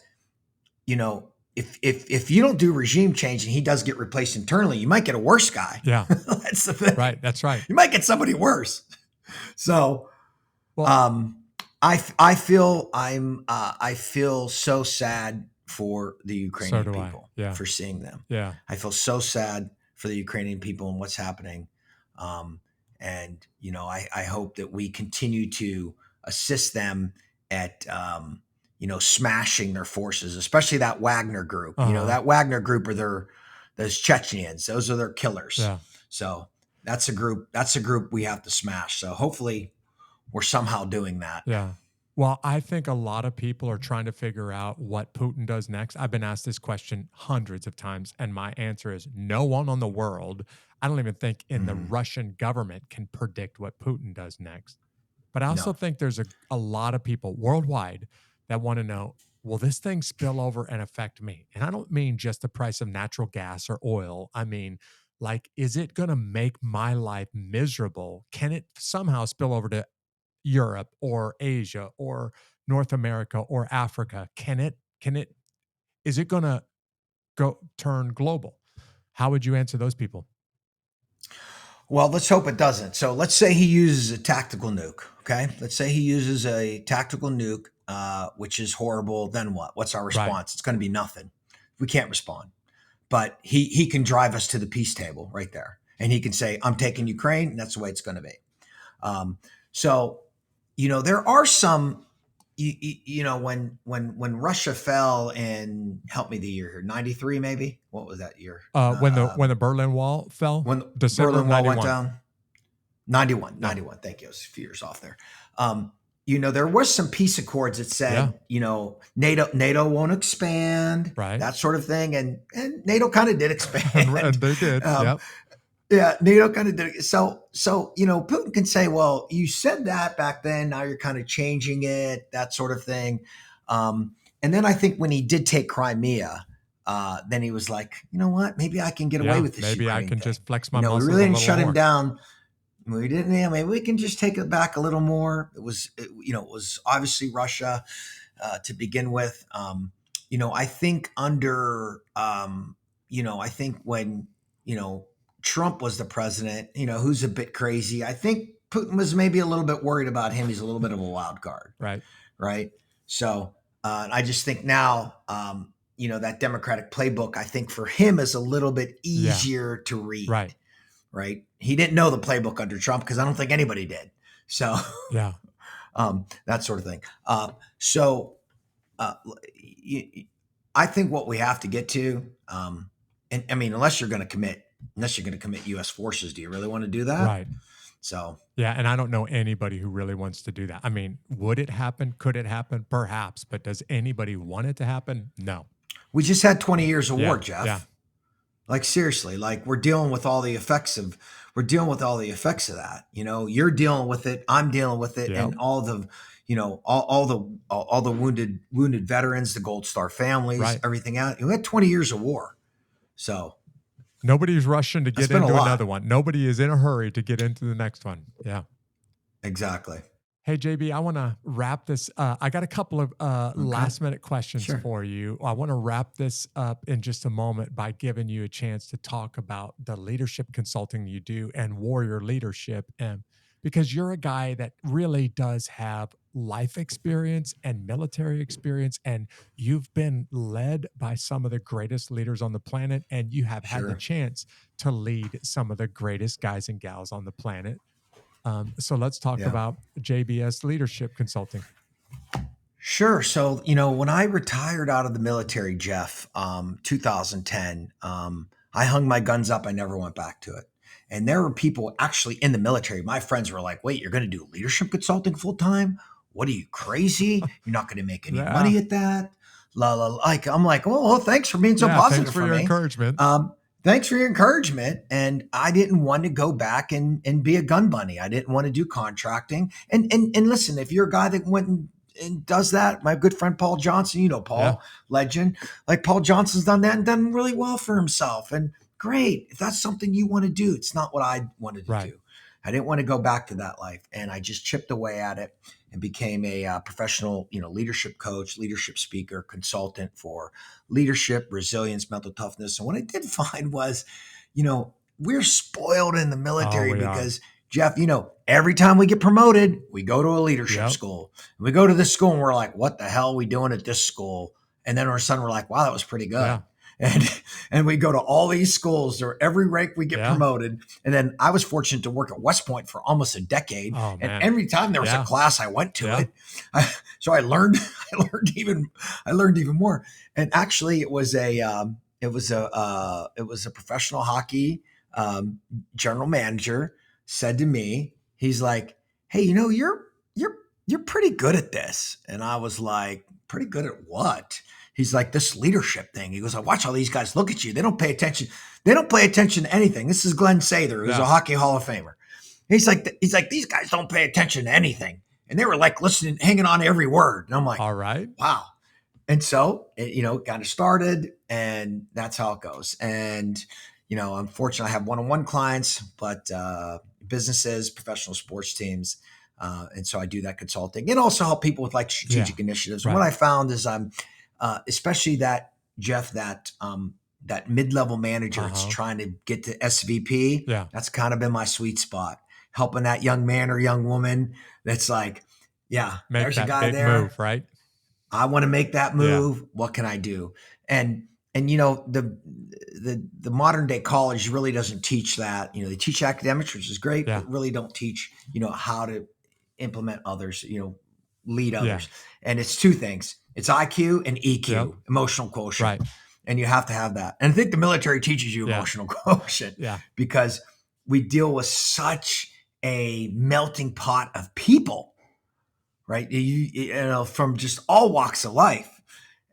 if you don't do regime change and he does get replaced internally, you might get a worse guy. Yeah. That's the thing. Right. That's right. You might get somebody worse. So, I feel so sad for the Ukrainian people, for seeing them. Yeah. I feel so sad for the Ukrainian people and what's happening. And I hope that we continue to assist them at, smashing their forces, especially that Wagner group. That Wagner group are those Chechens. Those are their killers. Yeah. So that's a group we have to smash. So hopefully we're somehow doing that. Yeah. Well, I think a lot of people are trying to figure out what Putin does next. I've been asked this question hundreds of times, and my answer is no one on the world, I don't even think in the Russian government, can predict what Putin does next. But I also think there's a lot of people worldwide that want to know, will this thing spill over and affect me? And I don't mean just the price of natural gas or oil. I mean, like, is it going to make my life miserable? Can it somehow spill over to Europe or Asia or North America or Africa? Is it going to turn global? How would you answer those people? Well, let's hope it doesn't. So let's say he uses a tactical nuke. Okay. Let's say he uses a tactical nuke, which is horrible. Then what? What's our response? Right. It's going to be nothing. We can't respond, but he can drive us to the peace table right there. And he can say, I'm taking Ukraine. And that's the way it's going to be. So, there are some, when Russia fell in, help me the year here, 93 maybe? What was that year? When the Berlin Wall fell? When the Berlin Wall went down? 91. Thank you. I was a few years off there. There was some peace accords that said, NATO won't expand, right? That sort of thing. And NATO kind of did expand. And they did, yep. Yeah, NATO kind of did it. So, Putin can say, well, you said that back then, now you're kind of changing it, that sort of thing. And then I think when he did take Crimea, then he was like, you know what, maybe I can get away with this. Maybe Ukraine I can thing. just flex my muscles. We really didn't shut more. him down. We didn't, maybe we can just take it back a little more. It was obviously Russia to begin with. I think I think when, Trump was the president, who's a bit crazy. I think Putin was maybe a little bit worried about him. He's a little bit of a wild card. Right. So I just think now, that Democratic playbook, I think for him is a little bit Yeah. easier to read. Right. Right. He didn't know the playbook under Trump because I don't think anybody did. So Yeah. that sort of thing. So uh, I think what we have to get to, and I mean, unless you're going to commit U.S. forces, do you really want to do that? Right. So Yeah, and I don't know anybody who really wants to do that. I mean, would it happen? Could it happen? Perhaps, but does anybody want it to happen? No. we just had 20 years of war, Yeah. Jeff. Yeah. Like seriously, like we're dealing with all the effects of that. You're dealing with it, I'm dealing with it, Yep. and all the all the wounded veterans, the Gold Star families, Right. everything out. We had 20 years of war. So Nobody's rushing to that's get been a into lot. another one. Nobody is in a hurry to get into the next one. Yeah. Exactly. Hey, JB, I want to wrap this. I got a couple of last minute questions Sure. for you. I want to wrap this up in just a moment by giving you a chance to talk about the leadership consulting you do and warrior leadership. And because you're a guy that really does have life experience and military experience, and you've been led by some of the greatest leaders on the planet, and you have had the Sure. chance to lead some of the greatest guys and gals on the planet. So let's talk Yeah. about JBS Leadership Consulting. Sure. So, when I retired out of the military, Jeff, 2010, I hung my guns up. I never went back to it. And there were people actually in the military. My friends were like, wait, you're going to do leadership consulting full time? What are you, crazy? You're not going to make any money at that. La, la, like, I'm like, well, thanks for being so positive thanks for your me. encouragement. Thanks for your encouragement. And I didn't want to go back and be a gun bunny. I didn't want to do contracting. And listen, if you're a guy that went and does that, my good friend Paul Johnson, Paul, legend, like Paul Johnson's done that and done really well for himself. And great, if that's something you want to do. It's not what I wanted to do. I didn't want to go back to that life, and I just chipped away at it and became a professional, leadership coach, leadership speaker, consultant for leadership, resilience, mental toughness. And what I did find was, we're spoiled in the military because Jeff, every time we get promoted, we go to a leadership school. We go to this school and we're like, what the hell are we doing at this school? And then all of a sudden we're like, wow, that was pretty good. Yeah. And we go to all these schools, or every rank we get promoted. And then I was fortunate to work at West Point for almost a decade. And every time there was a class, I went to it. So I learned even more. And actually it was a professional hockey general manager said to me, he's like, hey, you're pretty good at this. And I was like, pretty good at what? He's like, this leadership thing. He goes, I watch all these guys look at you. They don't pay attention. They don't pay attention to anything. This is Glenn Sather, who's a hockey Hall of Famer. He's like, these guys don't pay attention to anything. And they were like listening, hanging on to every word. And I'm like, all right, wow. And so, it kind of started, and that's how it goes. And, unfortunately, I have one-on-one clients, but businesses, professional sports teams. And so I do that consulting and also help people with like strategic initiatives. And what I found is I'm, especially that, Jeff, that mid-level manager that's trying to get to SVP. Yeah. That's kind of been my sweet spot, helping that young man or young woman that's like, there's a guy there. Move, right? I want to make that move. Yeah. What can I do? And the modern day college really doesn't teach that. They teach academics, which is great, but really don't teach, how to implement others, lead others. Yeah. And it's two things. It's IQ and EQ, emotional quotient. Right. And you have to have that. And I think the military teaches you emotional quotient because we deal with such a melting pot of people, right? From just all walks of life.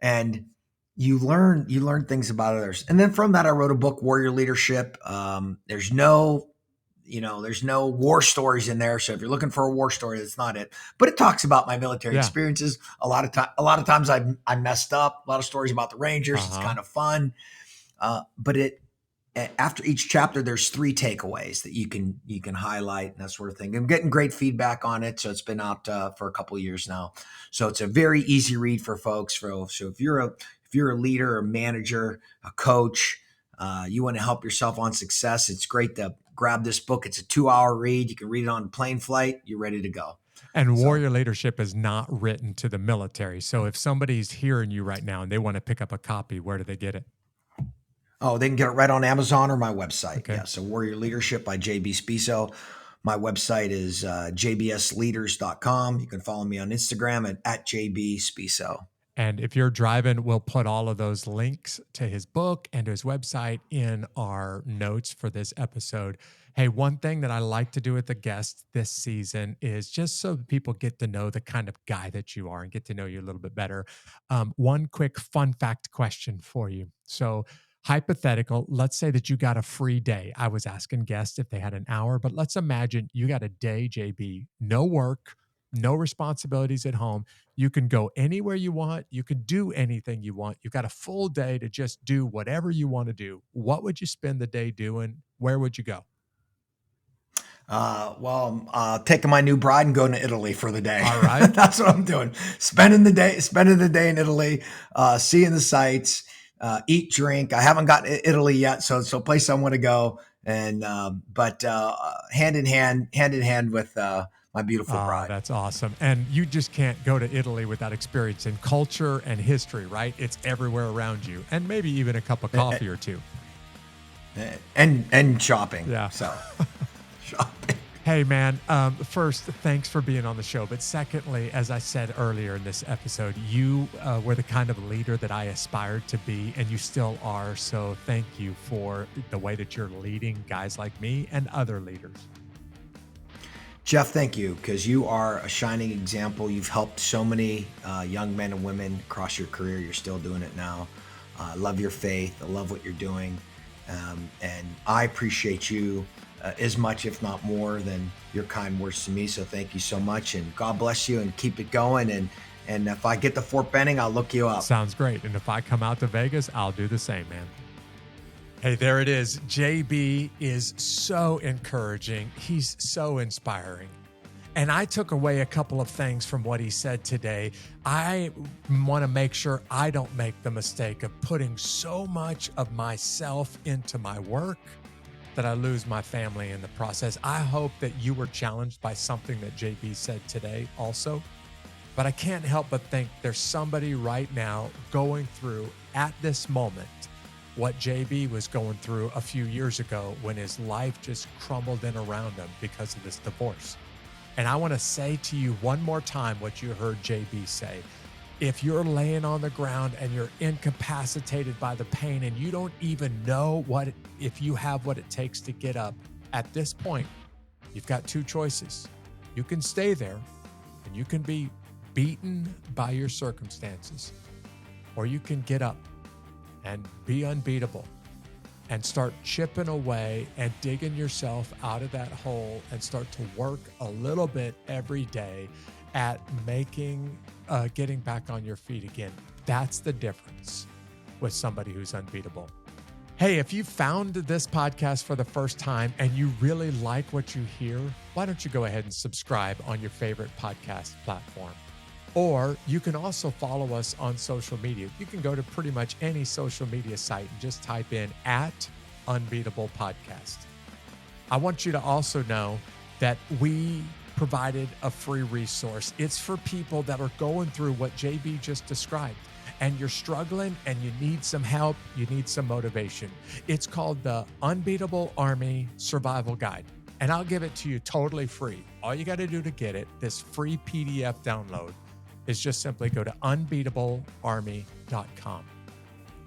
And you learn things about others. And then from that, I wrote a book, Warrior Leadership. There's no war stories in there. So if you're looking for a war story, that's not it. But it talks about my military experiences. A lot of times I messed up. A lot of stories about the Rangers. It's kind of fun. But after each chapter, there's 3 takeaways that you can highlight and that sort of thing. I'm getting great feedback on it. So it's been out for a couple of years now. So it's a very easy read for folks. So if you're a leader, a manager, a coach, you want to help yourself on success, it's great to grab this book. It's a 2-hour read. You can read it on a plane flight. You're ready to go. And So, warrior leadership is not written to the military. So if somebody's hearing you right now and they want to pick up a copy, where do they get it? oh, they can get it right on Amazon or my website. Okay. Yeah. So Warrior Leadership by JB Spisso. My website is jbsleaders.com. You can follow me on Instagram at JB Spisso. And if you're driving, we'll put all of those links to his book and to his website in our notes for this episode. Hey, one thing that I like to do with the guests this season is just so people get to know the kind of guy that you are and get to know you a little bit better. One quick fun fact question for you. So, hypothetical, let's say that you got a free day. I was asking guests if they had an hour, but let's imagine you got a day, JB, no work, no responsibilities at home. You can go anywhere you want. You can do anything you want. You've got a full day to just do whatever you want to do. What would you spend the day doing? Where would you go? Taking my new bride and going to Italy for the day. All right. That's what I'm doing. Spending the day in Italy, seeing the sights, eat, drink. I haven't gotten to Italy yet, so it's a place I want to go. And but hand in hand with my beautiful Oh, bride. that's awesome. And you just can't go to Italy without experiencing culture and history, right? It's everywhere around you. And maybe even a cup of coffee or two. And shopping. Yeah. So shopping. Hey, man, first, thanks for being on the show. But secondly, as I said earlier in this episode, you were the kind of leader that I aspired to be, and you still are. So thank you for the way that you're leading guys like me and other leaders. Jeff, thank you, because you are a shining example. You've helped so many young men and women across your career. You're still doing it now. I love your faith. I love what you're doing. And I appreciate you as much, if not more, than your kind words to me. So thank you so much, and God bless you, and keep it going. And if I get to Fort Benning, I'll look you up. Sounds great. And if I come out to Vegas, I'll do the same, man. Hey, there it is. JB is so encouraging. He's so inspiring. And I took away a couple of things from what he said today. I want to make sure I don't make the mistake of putting so much of myself into my work that I lose my family in the process. I hope that you were challenged by something that JB said today also. But I can't help but think there's somebody right now going through at this moment what JB was going through a few years ago when his life just crumbled in around him because of this divorce. And I want to say to you one more time what you heard JB say. If you're laying on the ground and you're incapacitated by the pain and you don't even know if you have what it takes to get up, at this point, you've got two choices. You can stay there and you can be beaten by your circumstances, or you can get up and be unbeatable and start chipping away and digging yourself out of that hole and start to work a little bit every day at getting back on your feet again. That's the difference with somebody who's unbeatable. Hey, if you found this podcast for the first time and you really like what you hear, why don't you go ahead and subscribe on your favorite podcast platform? Or you can also follow us on social media. You can go to pretty much any social media site and just type in @Unbeatable Podcast. I want you to also know that we provided a free resource. It's for people that are going through what JB just described, and you're struggling and you need some help, you need some motivation. It's called the Unbeatable Army Survival Guide, and I'll give it to you totally free. All you got to do to get it, this free PDF download, is just simply go to unbeatablearmy.com.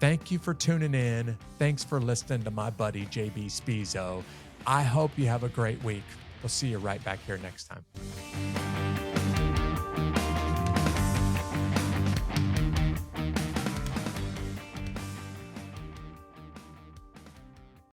Thank you for tuning in. Thanks for listening to my buddy, JB Spisso. I hope you have a great week. We'll see you right back here next time.